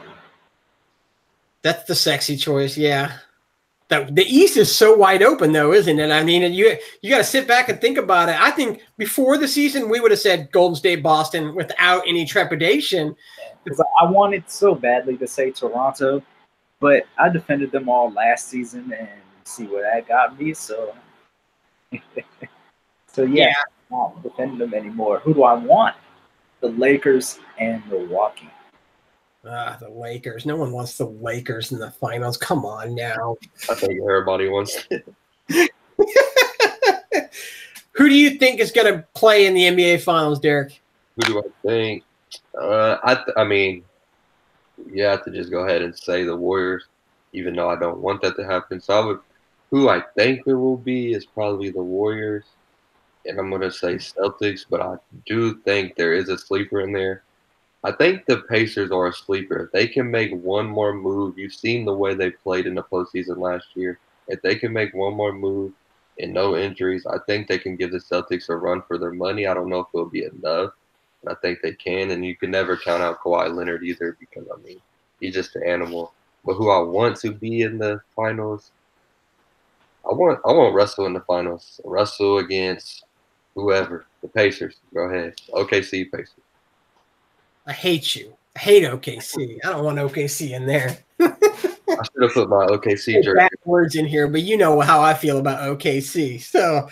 That's the sexy choice, yeah. The East is so wide open, though, isn't it? I mean, you got to sit back and think about it. I think before the season, we would have said Golden State, Boston without any trepidation. I wanted so badly to say Toronto, but I defended them all last season, and see where that got me. So, I'm not defending them anymore. Who do I want? The Lakers and Milwaukee. The Lakers. No one wants the Lakers in the finals. Come on now. I think everybody wants it. Who do you think is going to play in the NBA Finals, Derek? Who do I think? I mean, you have to just go ahead and say the Warriors, even though I don't want that to happen. So who I think it will be is probably the Warriors, and I'm going to say Celtics, but I do think there is a sleeper in there. I think the Pacers are a sleeper. If they can make one more move, you've seen the way they played in the postseason last year. If they can make one more move and no injuries, I think they can give the Celtics a run for their money. I don't know if it'll be enough, but I think they can. And you can never count out Kawhi Leonard either because, I mean, he's just an animal. But who I want to be in the finals, I want Russell in the finals. Russell against whoever. The Pacers. Go ahead. OKC Pacers. I hate you. I hate OKC. I don't want OKC in there. I should have put my OKC jersey. Bad words in here, but you know how I feel about OKC. So,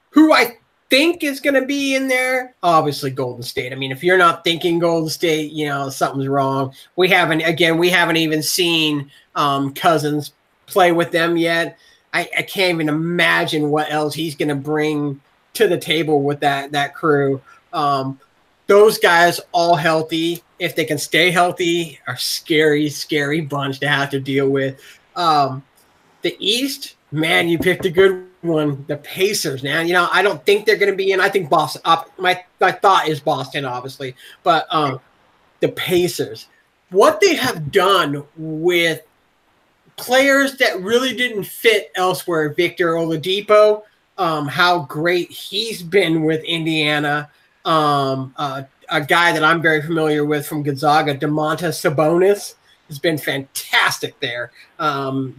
who I think is going to be in there? Obviously, Golden State. I mean, if you're not thinking Golden State, you know something's wrong. We haven't even seen Cousins play with them yet. I can't even imagine what else he's going to bring to the table with that crew. Those guys all healthy, if they can stay healthy, are scary, scary bunch to have to deal with. The East, man, you picked a good one. The Pacers, man. You know, I don't think they're going to be in. I think Boston. My thought is Boston, obviously, but the Pacers, what they have done with players that really didn't fit elsewhere. Victor Oladipo, how great he's been with Indiana. A guy that I'm very familiar with from Gonzaga, Domantas Sabonis, has been fantastic there.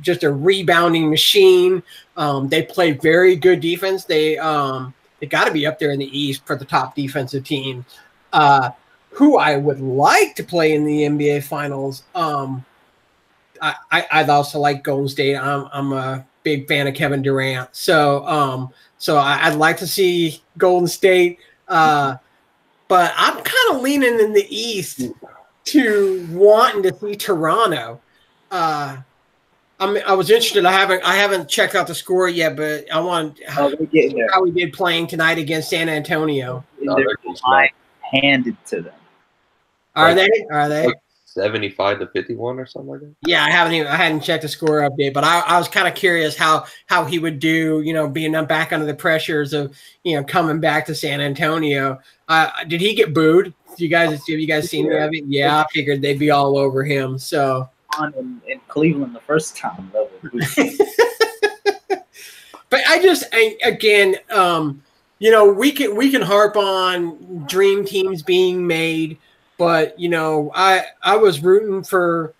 Just a rebounding machine. They play very good defense. They got to be up there in the East for the top defensive team. Who I would like to play in the NBA Finals. I'd also like Golden State. I'm a big fan of Kevin Durant. So I'd like to see Golden State. But I'm kind of leaning in the East to wanting to see Toronto. I was interested. I haven't checked out the score yet, but I want how we did playing tonight against San Antonio. Handed to them. Are they? Like 75 to 51 or something like that? Yeah, I hadn't checked the score update, but I was kind of curious how he would do, you know, being back under the pressures of, you know, coming back to San Antonio. Did he get booed? Have you guys seen any of it? Yeah, I figured they'd be all over him. So in Cleveland the first time, but again, you know, we can harp on dream teams being made. But, you know, I was rooting for,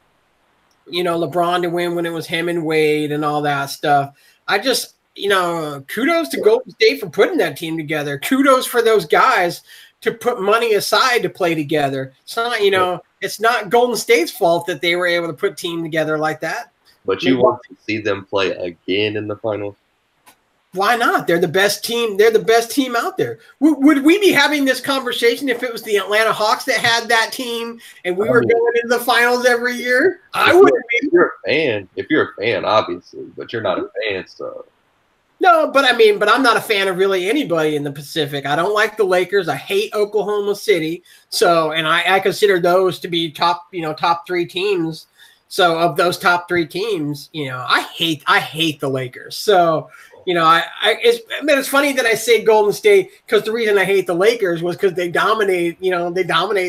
you know, LeBron to win when it was him and Wade and all that stuff. I just, you know, kudos to Golden State for putting that team together. Kudos for those guys to put money aside to play together. It's not, you know, it's not Golden State's fault that they were able to put a team together like that. But you want to see them play again in the finals? Why not? They're the best team. They're the best team out there. Would we be having this conversation if it was the Atlanta Hawks that had that team and we were going into the finals every year? I wouldn't be. If you're a fan, obviously, but you're not a fan, so. No, but I'm not a fan of really anybody in the Pacific. I don't like the Lakers. I hate Oklahoma City. So, and I consider those to be top 3 teams. So of those top 3 teams, you know, I hate the Lakers. So, you know, it's funny that I say Golden State because the reason I hate the Lakers was because they dominate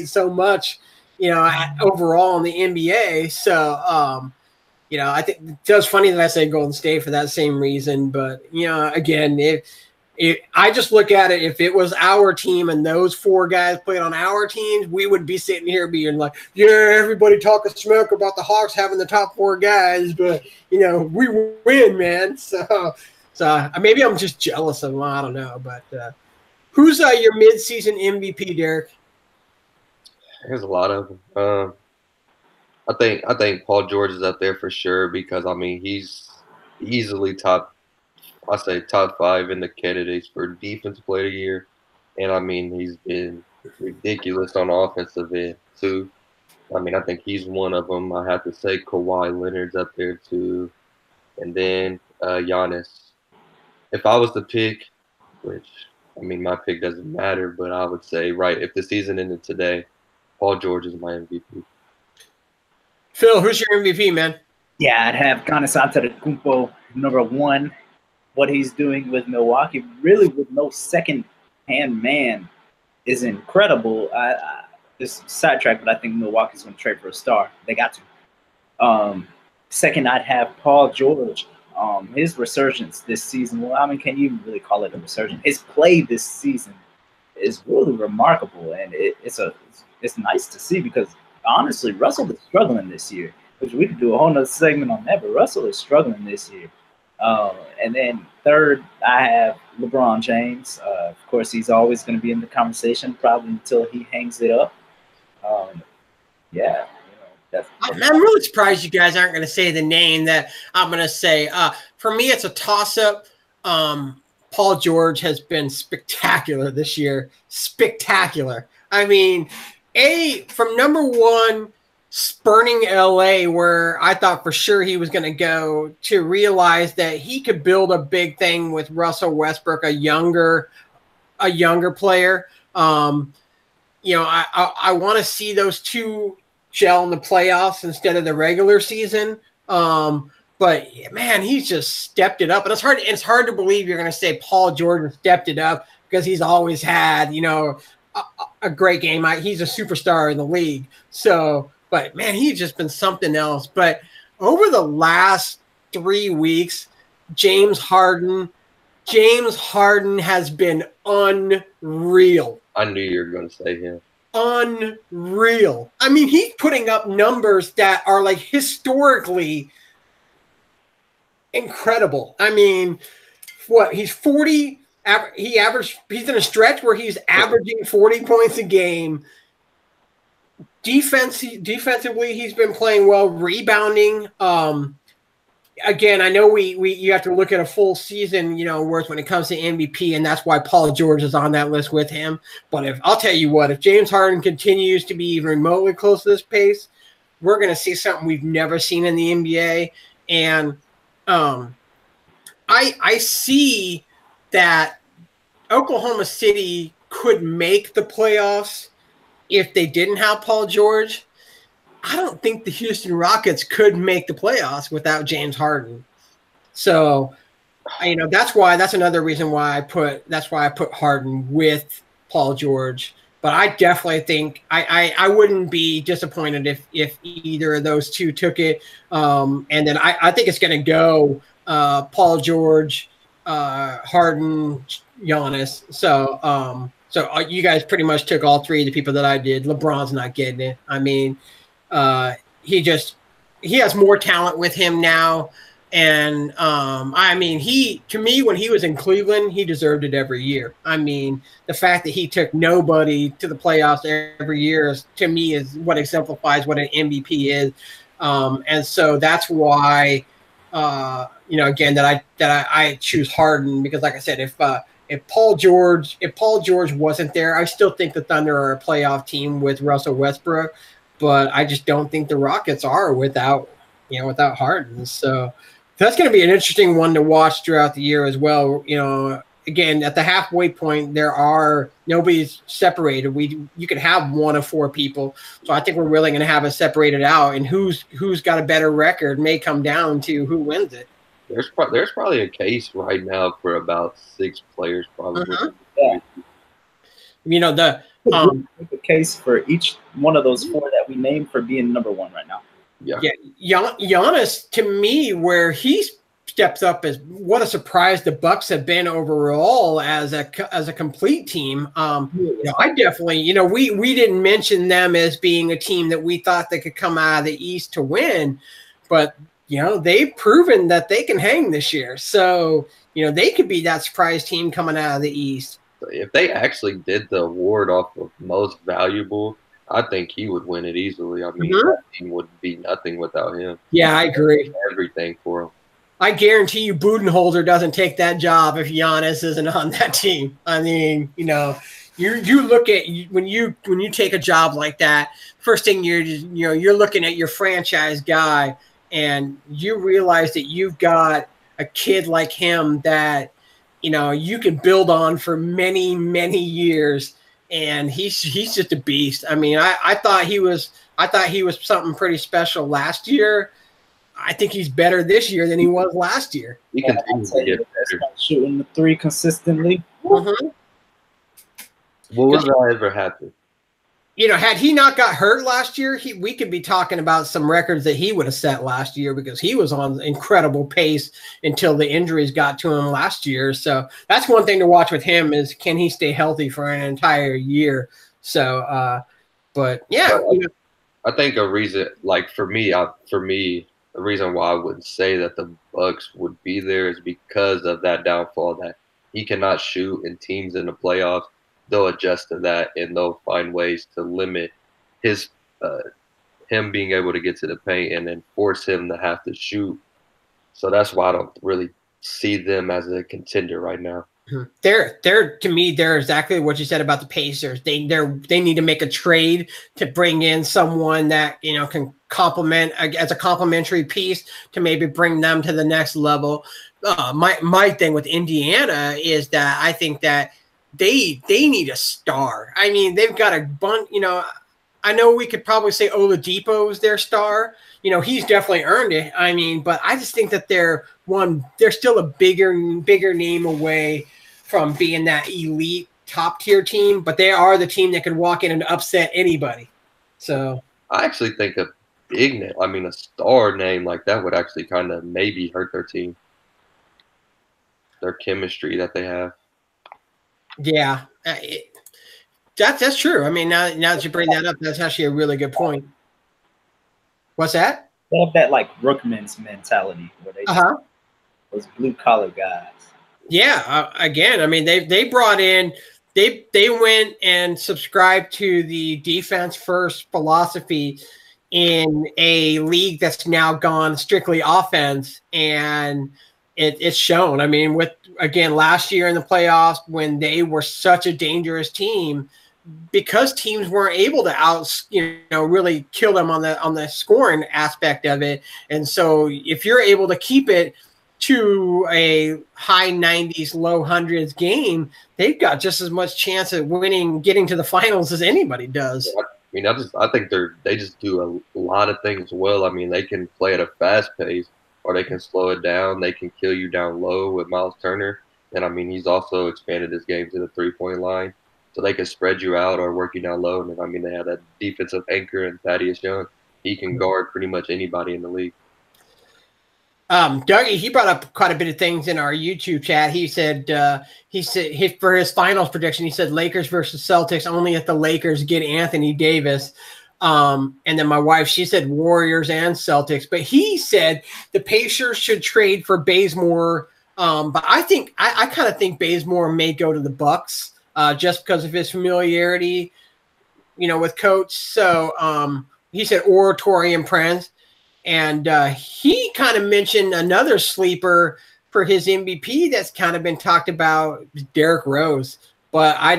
so much, you know, overall in the NBA. So, you know, I think it's just funny that I say Golden State for that same reason. But, you know, again, if I just look at it, if it was our team and those 4 guys played on our teams, we would be sitting here being like, yeah, everybody talking smoke about the Hawks having the top 4 guys, but, you know, we win, man. So maybe I'm just jealous of them. I don't know. But who's your midseason MVP, Derek? There's a lot of them. I think Paul George is up there for sure because, I mean, he's easily top 5 in the candidates for Defensive Player of the Year. And, I mean, he's been ridiculous on the offensive end, too. I mean, I think he's one of them. I have to say Kawhi Leonard's up there, too. And then Giannis. If I was to pick, which, I mean, my pick doesn't matter, but I would say, if the season ended today, Paul George is my MVP. Phil, who's your MVP, man? Yeah, I'd have Giannis Antetokounmpo number 1. What he's doing with Milwaukee, really with no second-hand man, is incredible. this sidetrack, but I think Milwaukee's going to trade for a star. They got to. Second, I'd have Paul George. His resurgence this season. Well, I mean, can you really call it a resurgence? His play this season is really remarkable, and it's nice to see because honestly, Russell is struggling this year. Which we could do a whole nother segment on that, but Russell is struggling this year. And then third, I have LeBron James. Of course, he's always going to be in the conversation, probably until he hangs it up. Yeah. I'm really surprised you guys aren't going to say the name that I'm going to say. For me, it's a toss-up. Paul George has been spectacular this year. Spectacular. I mean, from number one, spurning LA, where I thought for sure he was going to go, to realize that he could build a big thing with Russell Westbrook, a younger player. I want to see those two gel in the playoffs instead of the regular season. But man, he's just stepped it up, and it's hard to believe you're going to say Paul George stepped it up because he's always had, a great game. He's a superstar in the league. So, but man, he's just been something else. But over the last 3 weeks, James Harden has been unreal. I knew you were going to say him. Unreal. I mean, he's putting up numbers that are like historically incredible. I mean, he's 40. He's in a stretch where he's averaging 40 points a game. Defensively, he's been playing well, rebounding. Again, I know you have to look at a full season, worth when it comes to MVP, and that's why Paul George is on that list with him. But I'll tell you what, if James Harden continues to be even remotely close to this pace, we're going to see something we've never seen in the NBA. And I see that Oklahoma City could make the playoffs if they didn't have Paul George. I don't think the Houston Rockets could make the playoffs without James Harden. So, that's another reason why I put Harden with Paul George. But I definitely think I wouldn't be disappointed if either of those two took it. And then I think it's going to go Paul George, Harden, Giannis. So you guys pretty much took all three of the people that I did. LeBron's not getting it. I mean, he has more talent with him now. And to me, when he was in Cleveland, he deserved it every year. I mean, the fact that he took nobody to the playoffs every year to me is what exemplifies what an MVP is. And so that's why, again, that I choose Harden, because like I said, if Paul George wasn't there, I still think the Thunder are a playoff team with Russell Westbrook, but I just don't think the Rockets are without Harden. So that's going to be an interesting one to watch throughout the year as well. Again, at the halfway point, nobody's separated. You could have one of four people. So I think we're really going to have it separated out, and who's got a better record may come down to who wins it. There's probably a case right now for about 6 players, probably. Yeah. The case for each one of those 4 that we named for being number 1 right now. Yeah. Giannis, to me, where he steps up, is what a surprise the Bucks have been overall as a complete team. I definitely, we didn't mention them as being a team that we thought they could come out of the East to win, but they've proven that they can hang this year. So, they could be that surprise team coming out of the East. If they actually did the award off of most valuable, I think he would win it easily. I mean, that team would be nothing without him. Yeah, I agree. Everything for him. I guarantee you Budenholzer doesn't take that job if Giannis isn't on that team. I mean, you look at when you take a job like that, first thing you're looking at your franchise guy, and you realize that you've got a kid like him that you can build on for many, many years, and he's just a beast. I mean, I thought he was something pretty special last year. I think he's better this year than he was last year. He continues to get better. Shooting the 3 consistently. Mm-hmm. What would that ever happen? had he not got hurt last year, we could be talking about some records that he would have set last year because he was on incredible pace until the injuries got to him last year. So that's one thing to watch with him is can he stay healthy for an entire year? So, but yeah. I think a reason, like for me, the reason why I would say that the Bucks would be there is because of that downfall that he cannot shoot, and teams in the playoffs, they'll adjust to that and they'll find ways to limit his him being able to get to the paint and then force him to have to shoot. So that's why I don't really see them as a contender right now. They're to me, they're exactly what you said about the Pacers. They need to make a trade to bring in someone that can complement as a complementary piece to maybe bring them to the next level. My thing with Indiana is that I think that they need a star. I mean, they've got a bunch. I know we could probably say Oladipo is their star. He's definitely earned it. I mean, but I just think that they're still a bigger name away from being that elite top tier team, but they are the team that could walk in and upset anybody. So I actually think a star name like that would actually kind of maybe hurt their team, their chemistry that they have. Yeah, that's true. I mean, now that you bring that up, that's actually a really good point. What's that? They have that like Rookman's mentality where they those blue collar guys. Yeah, again, I mean they brought in they went and subscribed to the defense first philosophy in a league that's now gone strictly offense, and it's shown. I mean, with again last year in the playoffs when they were such a dangerous team because teams weren't able to really kill them on the scoring aspect of it, and so if you're able to keep it to a high 90s, low hundreds game, they've got just as much chance at winning, getting to the finals as anybody does. I mean, I think they just do a lot of things well. I mean, they can play at a fast pace, or they can slow it down. They can kill you down low with Miles Turner, and I mean, he's also expanded his game to the 3-point line, so they can spread you out or work you down low. And I mean, they have that defensive anchor in Thaddeus Young. He can guard pretty much anybody in the league. Dougie, he brought up quite a bit of things in our YouTube chat. He said for his finals prediction, he said Lakers versus Celtics, only if the Lakers get Anthony Davis. And then my wife, she said Warriors and Celtics, but he said the Pacers should trade for Bazemore. But I kind of think Bazemore may go to the Bucks, just because of his familiarity, with coach. So, he said or Taurean Prince. And he kind of mentioned another sleeper for his MVP that's kind of been talked about, Derrick Rose. But I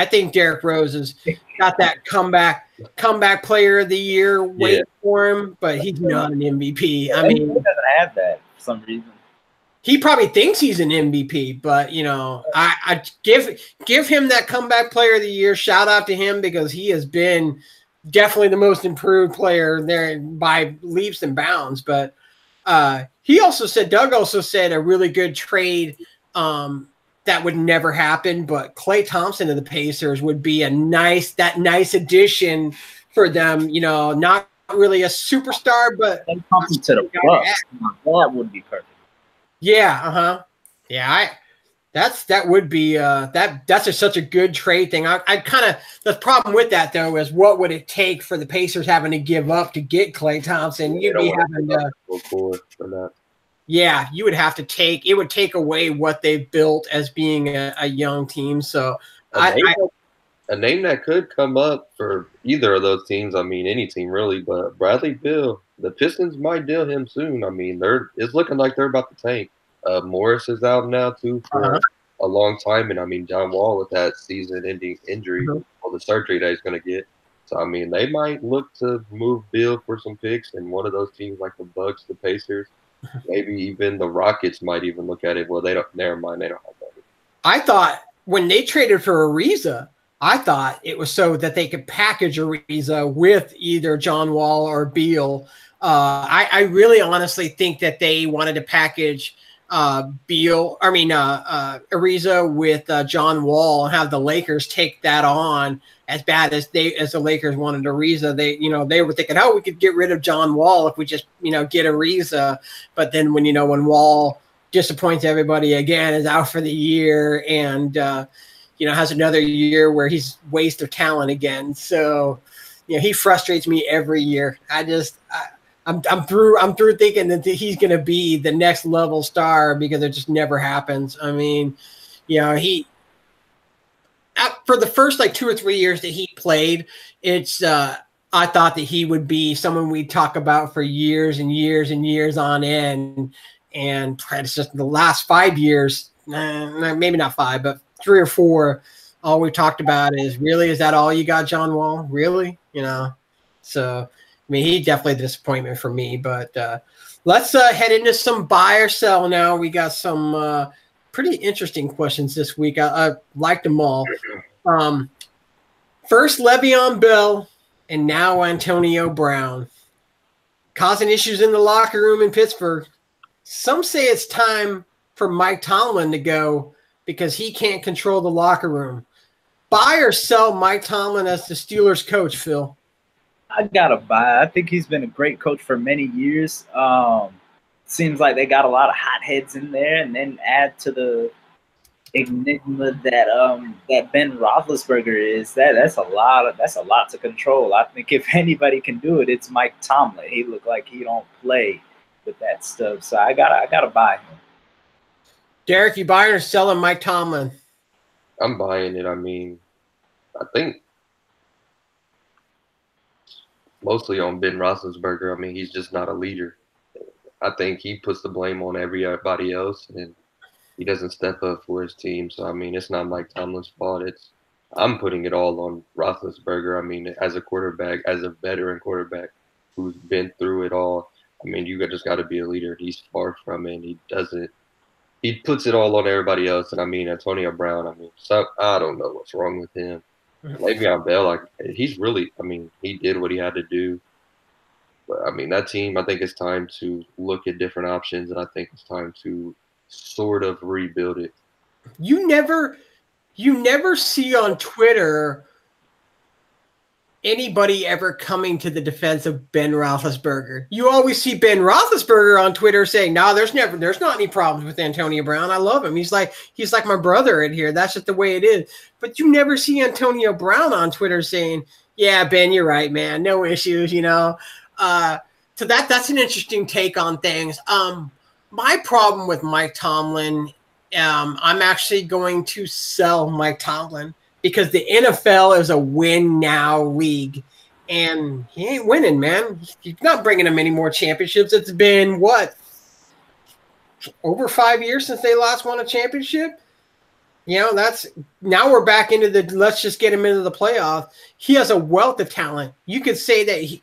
think Derrick Rose has got that comeback player of the year waiting for him, but he's not an MVP. I mean, he doesn't have that for some reason. He probably thinks he's an MVP, but I give him that comeback player of the year. Shout out to him because he has been definitely the most improved player there by leaps and bounds. But Doug also said a really good trade that would never happen, but Klay Thompson to the Pacers would be a nice addition for them. Not really a superstar, but Klay Thompson to the Bucks. That would be perfect. Yeah, yeah. That would be that's such a good trade thing. I kind of the problem with that though is what would it take for the Pacers having to give up to get Klay Thompson? You'd be having to for that. Yeah, you would have to it would take away what they've built as being a young team. So a name that could come up for either of those teams, I mean any team really, but Bradley Beal, the Pistons might deal him soon. I mean it's looking like they're about to tank. Morris is out now too for a long time, and I mean John Wall with that season-ending injury or the surgery that he's going to get. So I mean they might look to move Bill for some picks, and one of those teams like the Bucks, the Pacers, maybe even the Rockets might even look at it. Well, they don't. Never mind, they don't have that. I thought when they traded for Ariza, I thought it was so that they could package Ariza with either John Wall or Beal. I really honestly think that they wanted to package Ariza with John Wall and have the Lakers take that on as bad as the Lakers wanted Ariza. They were thinking, oh, we could get rid of John Wall if we just get Ariza. But then when Wall disappoints everybody again, is out for the year, and has another year where he's waste of talent again. So he frustrates me every year. I'm through thinking that he's going to be the next level star because it just never happens. I mean, he for the first 2 or 3 years that he played, I thought that he would be someone we'd talk about for years and years and years on end. And it's just the last 5 years, maybe not 5, but 3 or 4. All we talked about is that all you got, John Wall? Really? So, I mean, he's definitely a disappointment for me. But let's head into some buy or sell now. We got some pretty interesting questions this week. I liked them all. First, Le'Veon Bell, and now Antonio Brown. Causing issues in the locker room in Pittsburgh. Some say it's time for Mike Tomlin to go because he can't control the locker room. Buy or sell Mike Tomlin as the Steelers coach, Phil? I gotta buy. I think he's been a great coach for many years. Seems like they got a lot of hotheads in there, and then add to the enigma that Ben Roethlisberger is. That's a lot to control. I think if anybody can do it, it's Mike Tomlin. He looked like he don't play with that stuff, so I gotta buy him. Derek, you buying or selling Mike Tomlin? I'm buying it. I mean, I think mostly on Ben Roethlisberger. I mean, he's just not a leader. I think he puts the blame on everybody else, and he doesn't step up for his team. So, I mean, it's not Mike Tomlin's fault. I'm putting it all on Roethlisberger. I mean, as a quarterback, as a veteran quarterback who's been through it all, I mean, you just got to be a leader. He's far from it. He doesn't. He puts it all on everybody else. And, I mean, Antonio Brown, I don't know what's wrong with him. Le'Veon Bell, he's really – I mean, he did what he had to do. But, I mean, that team, I think it's time to look at different options, and I think it's time to sort of rebuild it. You never see on Twitter anybody ever coming to the defense of Ben Roethlisberger. You always see Ben Roethlisberger on Twitter saying, "No, there's not any problems with Antonio Brown. I love him. He's like my brother in here. That's just the way it is." But you never see Antonio Brown on Twitter saying, "Yeah, Ben, you're right, man. No issues." So that's an interesting take on things. My problem with Mike Tomlin, I'm actually going to sell Mike Tomlin because the NFL is a win now league, and he ain't winning, man. He's not bringing them any more championships. It's been over 5 years since they last won a championship. That's now we're back into let's just get him into the playoff. He has a wealth of talent. You could say that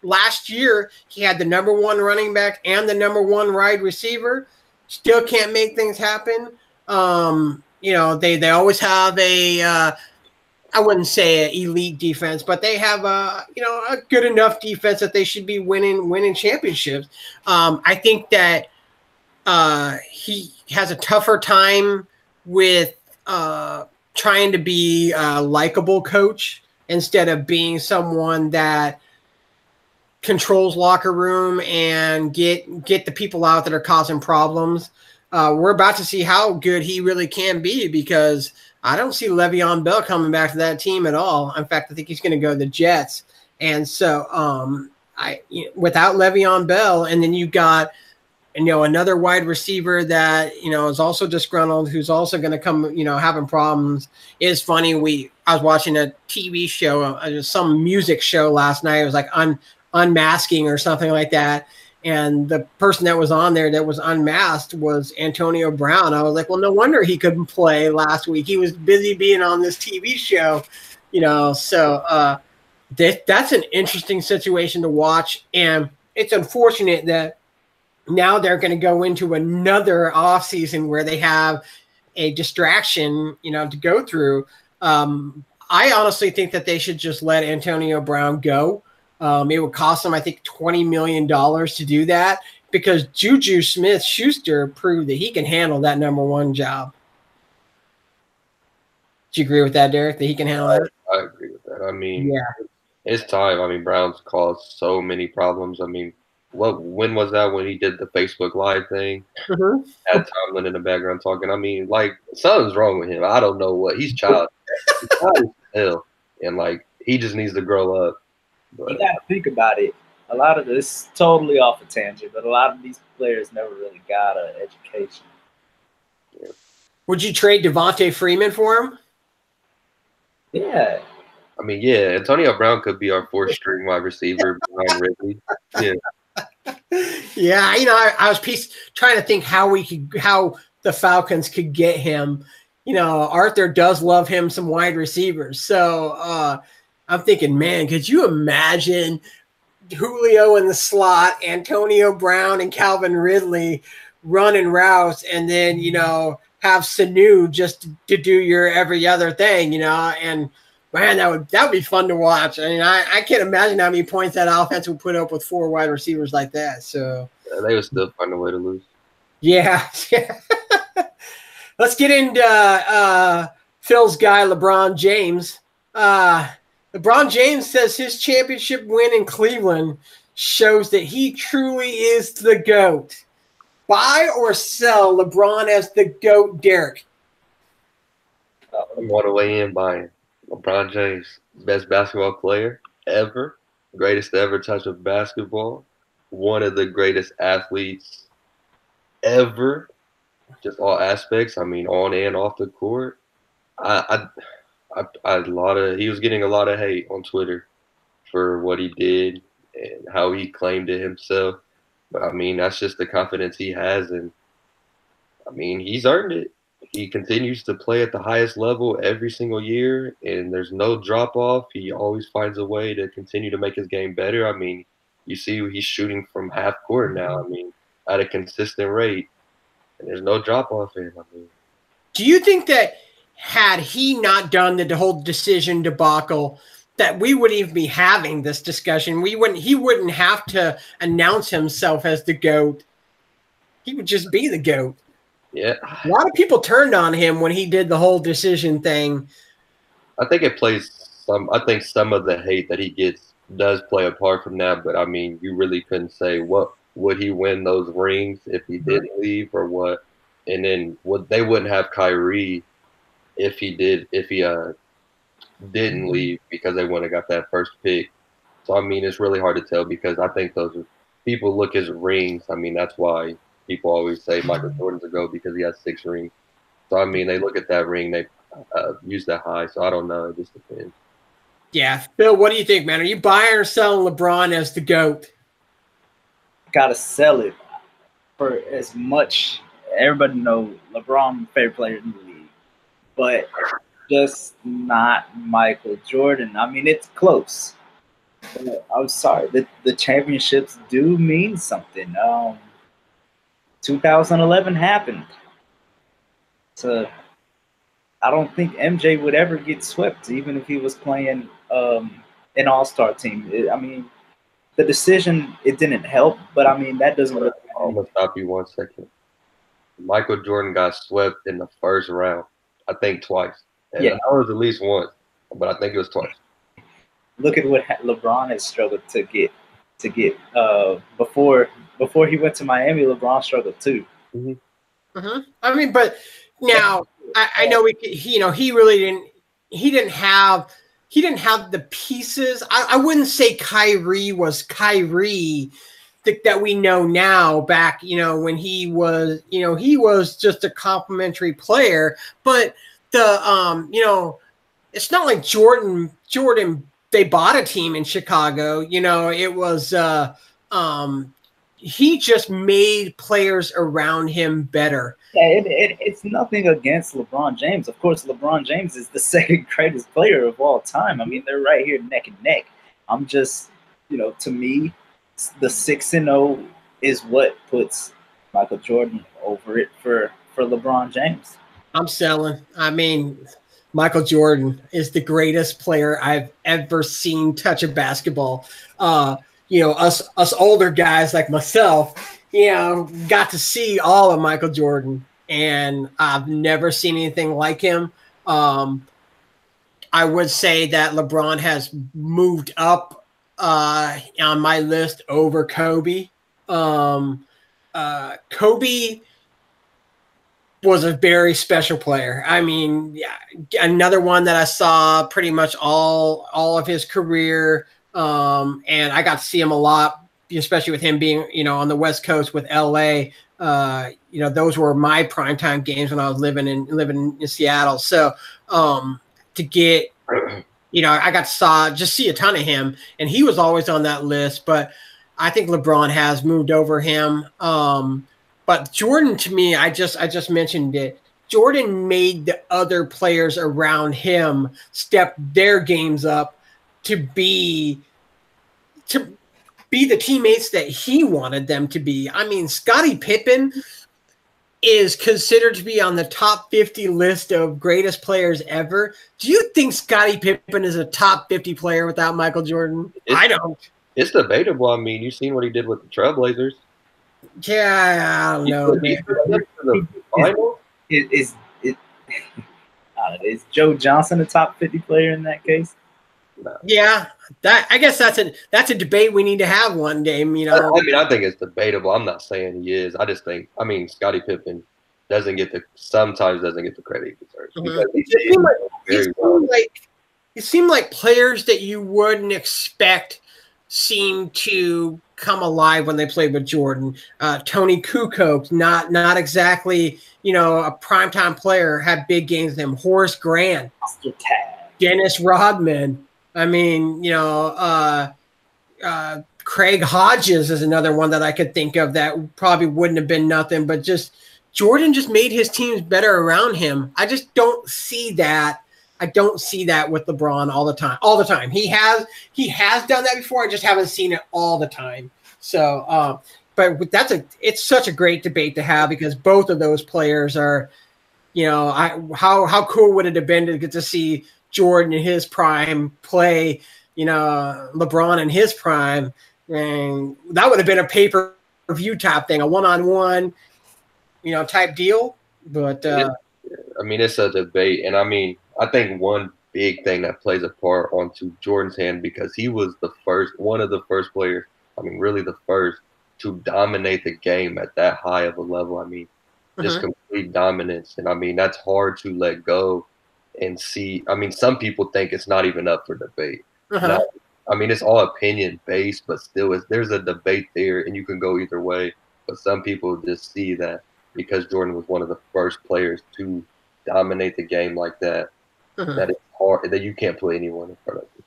last year he had the number 1 running back and the number 1 wide receiver. Still can't make things happen. They always have I wouldn't say an elite defense, but they have a good enough defense that they should be winning championships. I think that he has a tougher time with trying to be a likable coach instead of being someone that controls locker room and get the people out that are causing problems. We're about to see how good he really can be because I don't see Le'Veon Bell coming back to that team at all. In fact, I think he's going to go to the Jets. And so without Le'Veon Bell, and then you've got another wide receiver that is also disgruntled, who's also going to come having problems. It's funny. I was watching a TV show, some music show last night. It was like Unmasking or something like that. And the person that was on there that was unmasked was Antonio Brown. I was like, well, no wonder he couldn't play last week. He was busy being on this TV show, So that's an interesting situation to watch. And it's unfortunate that now they're going to go into another offseason where they have a distraction, to go through. I honestly think that they should just let Antonio Brown go. It would cost them, I think, $20 million to do that because Juju Smith-Schuster proved that he can handle that number 1 job. Do you agree with that, Derek, that he can handle that? I agree with I mean, Yeah. it's time. I mean, Brown's caused so many problems. I mean, when was that when he did the Facebook Live thing? Mhm. Had Tomlin in the background talking. I mean, like something's wrong with him. I don't know what. He's child. He's childish as hell, and like he just needs to grow up. You But got to think about it. A lot of this totally off a tangent, but a lot of these players never really got an education. yeah. Would you trade Devontae Freeman for him? Yeah. I mean, yeah, Antonio Brown could be our fourth string wide receiver behind Ridley. Yeah, Yeah, I was trying to think how the Falcons could get him. Arthur does love him some wide receivers. So I'm thinking, man, could you imagine Julio in the slot, Antonio Brown and Calvin Ridley running routes, and then, have Sanu just to do your every other thing, and man, that would be fun to watch. I mean, I can't imagine how many points that offense would put up with 4 wide receivers like that. So they would still find a way to lose. yeah. Let's get into Phil's guy, LeBron James. LeBron James says his championship win in Cleveland shows that he truly is the GOAT. Buy or sell LeBron as the GOAT, Derek? I want to weigh in buying LeBron James, best basketball player ever, greatest to ever touch a basketball, one of the greatest athletes ever, just all aspects. I mean, on and off the court. He was getting a lot of hate on Twitter for what he did and how he claimed it himself. But I mean, that's just the confidence he has, and I mean, he's earned it. He continues to play at the highest level every single year, and there's no drop off. He always finds a way to continue to make his game better. I mean, you see he's shooting from half court now. I mean, at a consistent rate, and there's no drop off in him. I mean, do you think that had he not done the whole decision debacle, that we wouldn't even be having this discussion? He wouldn't have to announce himself as the GOAT. He would just be the GOAT. yeah. A lot of people turned on him when he did the whole decision thing. I think it plays some. I think some of the hate that he gets does play a part from that. But I mean, you really couldn't say what would he win those rings if he didn't leave or what. And then they wouldn't have Kyrie if he didn't leave because they wouldn't have got that first pick. So I mean, it's really hard to tell because I think people look at rings. I mean, that's why people always say Michael Jordan's a GOAT because he has 6 rings. So I mean, they look at that ring, they use that high. So I don't know. It just depends. Yeah, Phil, what do you think, man? Are you buying or selling LeBron as the GOAT? Gotta sell it for as much. Everybody know LeBron favorite player in the league, but just not Michael Jordan. I mean, it's close. But I'm sorry, the championships do mean something. 2011 happened. So I don't think MJ would ever get swept, even if he was playing an all-star team. I mean, the decision, it didn't help, but I mean, that doesn't really I'm going to stop you 1 second. Michael Jordan got swept in the first round, I think twice. And Yeah. I know it was at least once, but I think it was twice. Look at what LeBron has struggled to get before he went to Miami. LeBron struggled too. Mm-hmm. Mm-hmm. I mean, but now I know he really didn't have the pieces. I wouldn't say Kyrie was Kyrie that we know now. Back when he was just a complimentary player, but it's not like Jordan they bought a team in Chicago. It was he just made players around him better. Yeah, it's nothing against LeBron James. Of course, LeBron James is the second greatest player of all time. I mean, they're right here neck and neck. I'm just, to me, the 6-0 is what puts Michael Jordan over it for LeBron James. I'm selling. I mean, Michael Jordan is the greatest player I've ever seen touch a basketball. Us older guys like myself, got to see all of Michael Jordan, and I've never seen anything like him. I would say that LeBron has moved up on my list over Kobe. Kobe was a very special player. I mean, yeah, another one that I saw pretty much all of his career, and I got to see him a lot, especially with him being, on the West Coast with LA. Those were my primetime games when I was living in Seattle. So to get, I got to see a ton of him, and he was always on that list. But I think LeBron has moved over him. But Jordan, to me, I just mentioned it. Jordan made the other players around him step their games up to be the teammates that he wanted them to be. I mean, Scottie Pippen is considered to be on the top 50 list of greatest players ever. Do you think Scottie Pippen is a top 50 player without Michael Jordan? I don't. It's debatable. I mean, you've seen what he did with the Trailblazers. Yeah, I don't know, man. Is Joe Johnson a top 50 player in that case? No. Yeah, I guess that's a debate we need to have one day. I mean, I think it's debatable. I'm not saying he is. I just think, Scottie Pippen sometimes doesn't get the credit he deserves. Mm-hmm. It seemed like players that you wouldn't expect seem to come alive when they played with Jordan. Tony Kukoc, not exactly, a primetime player, had big games with him. Horace Grant, Dennis Rodman. I mean, Craig Hodges is another one that I could think of that probably wouldn't have been nothing, but just Jordan just made his teams better around him. I just don't see that. I don't see that with LeBron all the time. He has done that before. I just haven't seen it all the time. So, but it's such a great debate to have, because both of those players are, how cool would it have been to get to see Jordan in his prime play, LeBron in his prime, and that would have been a pay-per-view type thing, a one-on-one, type deal. But it's a debate, and I think one big thing that plays a part onto Jordan's hand, because he was one of the first players, really the first to dominate the game at that high of a level. Just complete dominance, and that's hard to let go. And see, some people think it's not even up for debate. It's all opinion based, but still, there's a debate there, and you can go either way. But some people just see that because Jordan was one of the first players to dominate the game like that, that it's hard, that you can't put anyone in front of you.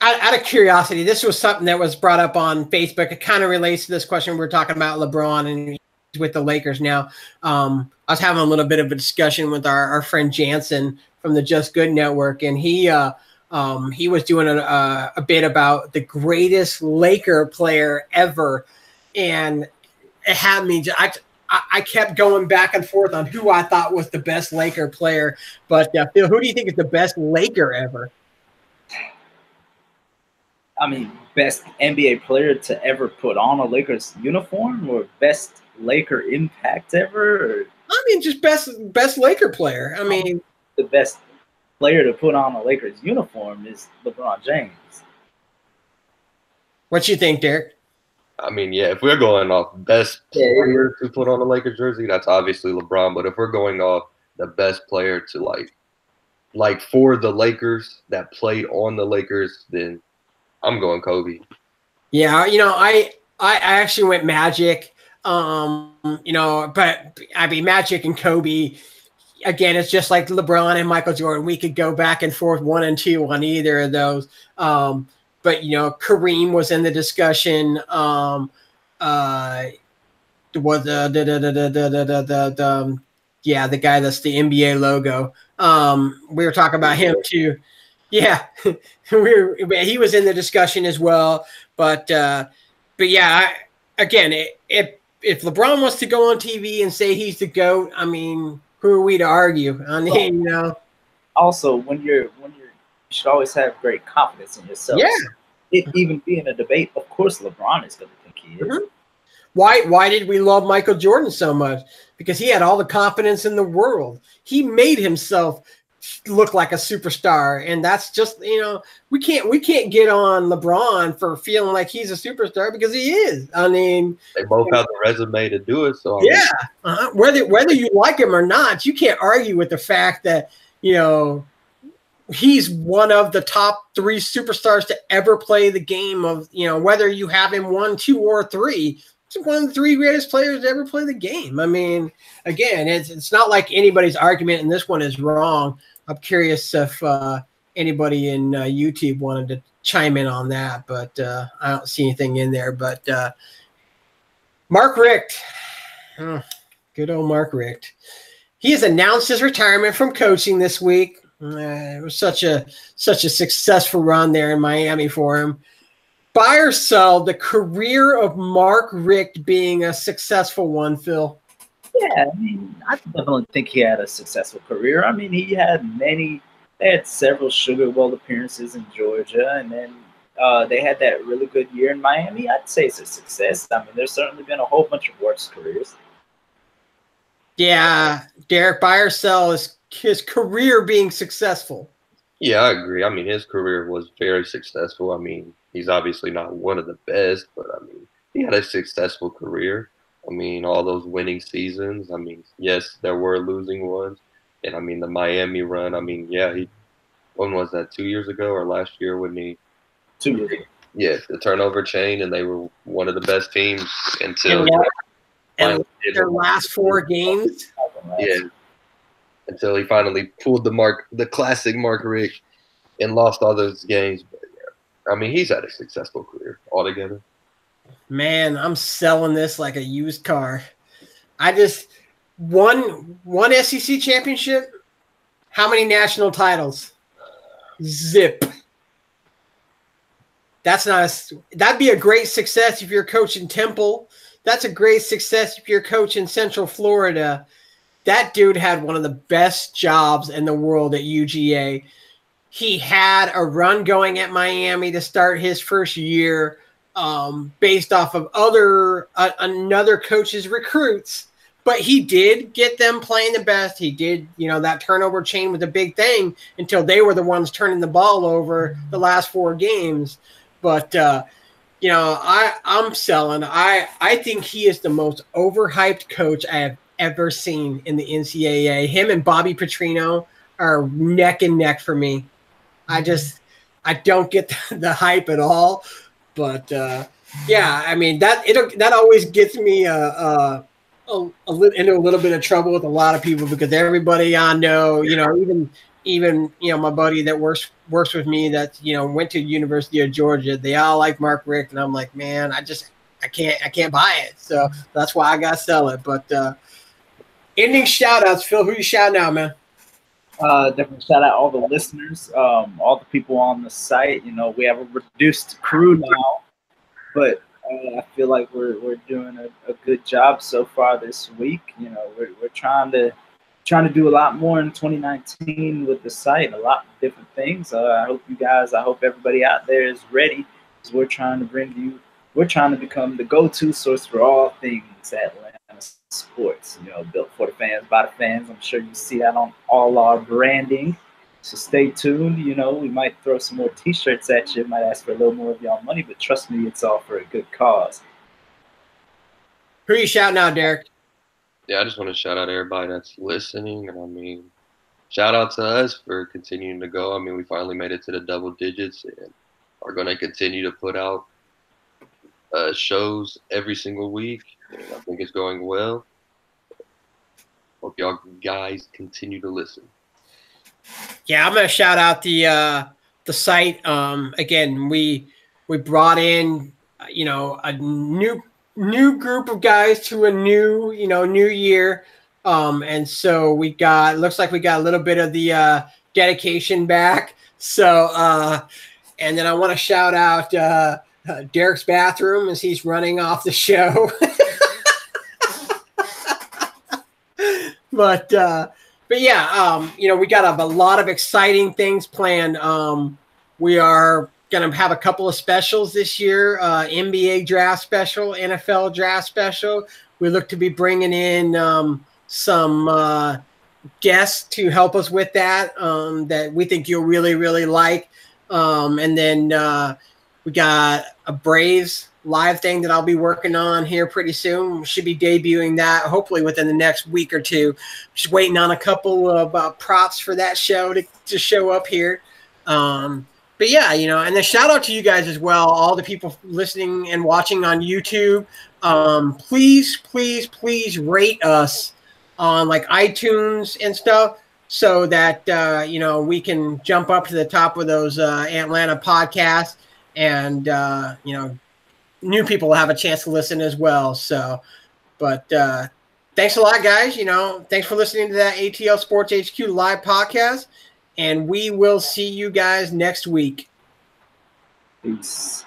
Out of curiosity, this was something that was brought up on Facebook. It kind of relates to this question we're talking about LeBron and with the Lakers now. I was having a little bit of a discussion with our friend Jansen from the Just Good Network, and he was doing a bit about the greatest Laker player ever, and it had me. I kept going back and forth on who I thought was the best Laker player. But Phil, who do you think is the best Laker ever? Best NBA player to ever put on a Lakers uniform, or best Laker impact ever? Or? Just best Laker player. The best player to put on a Lakers uniform is LeBron James. What you think, Derek? If we're going off best player to put on a Lakers jersey, that's obviously LeBron. But if we're going off the best player to like for the Lakers that played on the Lakers, then I'm going Kobe. Yeah, I actually went Magic. But Magic and Kobe, again, it's just like LeBron and Michael Jordan. We could go back and forth 1 and 2 on either of those. But Kareem was in the discussion. The guy that's the NBA logo. We were talking about him too. Yeah, he was in the discussion as well. But yeah, if LeBron wants to go on TV and say he's the GOAT, who are we to argue? Also, when you should always have great confidence in yourself. Yeah. It even being a debate, of course, LeBron is going to think he is. Mm-hmm. Why did we love Michael Jordan so much? Because he had all the confidence in the world. He made himself look like a superstar. And that's just, we can't get on LeBron for feeling like he's a superstar, because he is. I mean, they both have the resume to do it. So whether you like him or not, you can't argue with the fact that, he's one of the top 3 superstars to ever play the game of, whether you have him 1, 2, or 3. He's one of the 3 greatest players to ever play the game. I mean, again, it's not like anybody's argument in this one is wrong. I'm curious if anybody in YouTube wanted to chime in on that, but I don't see anything in there. But Mark Richt, good old Mark Richt. He has announced his retirement from coaching this week. It was such a successful run there in Miami for him. Buy or sell the career of Mark Richt being a successful one, Phil? Yeah, I mean, I definitely think he had a successful career. I mean, they had several Sugar Bowl appearances in Georgia, and then they had that really good year in Miami. I'd say it's a success. I mean, there's certainly been a whole bunch of worse careers. Yeah, Derek, buy or sell is his career being successful? Yeah, I agree. I mean, his career was very successful. I mean, he's obviously not one of the best, but I mean, he had a successful career. I mean, all those winning seasons. I mean, yes, there were losing ones. And I mean, the Miami run, I mean, yeah, when was that, 2 years ago or last year when he? 2 years ago. Yeah, the turnover chain, and they were one of the best teams until their last 4 games. Yeah. Until he finally pulled the classic Mark Richt and lost all those games. But yeah, I mean, he's had a successful career altogether. Man, I'm selling this like a used car. I just one SEC championship. How many national titles? Zip. That'd be a great success if you're coaching Temple. That's a great success if you're coaching Central Florida. That dude had one of the best jobs in the world at UGA. He had a run going at Miami to start his first year based off of another coach's recruits. But he did get them playing the best. He did, that turnover chain was a big thing until they were the ones turning the ball over the last 4 games. But, I'm selling. I think he is the most overhyped coach I have ever seen in the NCAA. Him and Bobby Petrino are neck and neck for me. I don't get the hype at all. But yeah, I mean that always gets me into a little bit of trouble with a lot of people, because everybody I know, even my buddy that works with me that went to University of Georgia, they all like Mark Richt, and I'm like, man, I can't buy it. So that's why I gotta sell it. But ending shout outs, Phil. Who you shouting out, man? Definitely shout out all the listeners, all the people on the site. We have a reduced crew now, but I feel like we're doing a good job so far this week. We're trying to do a lot more in 2019 with the site, a lot of different things. I hope everybody out there is ready, because we're trying to become the go-to source for all things Atlanta sports, built for the fans, by the fans. I'm sure you see that on all our branding. So stay tuned. We might throw some more T-shirts at you. Might ask for a little more of y'all money, but trust me, it's all for a good cause. Who are you shouting out, Derek? Yeah, I just want to shout out everybody that's listening. And I mean, shout out to us for continuing to go. I mean, we finally made it to the double digits and are going to continue to put out shows every single week. And I think it's going well. Hope y'all guys continue to listen. Yeah, I'm gonna shout out the site. Again, we brought in a new group of guys to a new year, and so looks like we got a little bit of the dedication back. So and then I want to shout out Derek's bathroom as he's running off the show. But yeah, we got a lot of exciting things planned. We are going to have a couple of specials this year, NBA draft special, NFL draft special. We look to be bringing in some guests to help us with that that we think you'll really, really like. And then we got a Braves live thing that I'll be working on here pretty soon. We should be debuting that hopefully within the next week or two. Just waiting on a couple of props for that show to show up here. But yeah, and then shout out to you guys as well, all the people listening and watching on YouTube. Please, please, please rate us on like iTunes and stuff so that, we can jump up to the top of those Atlanta podcasts and, new people will have a chance to listen as well. So, but thanks a lot, guys. Thanks for listening to that ATL Sports HQ live podcast. And we will see you guys next week. Peace.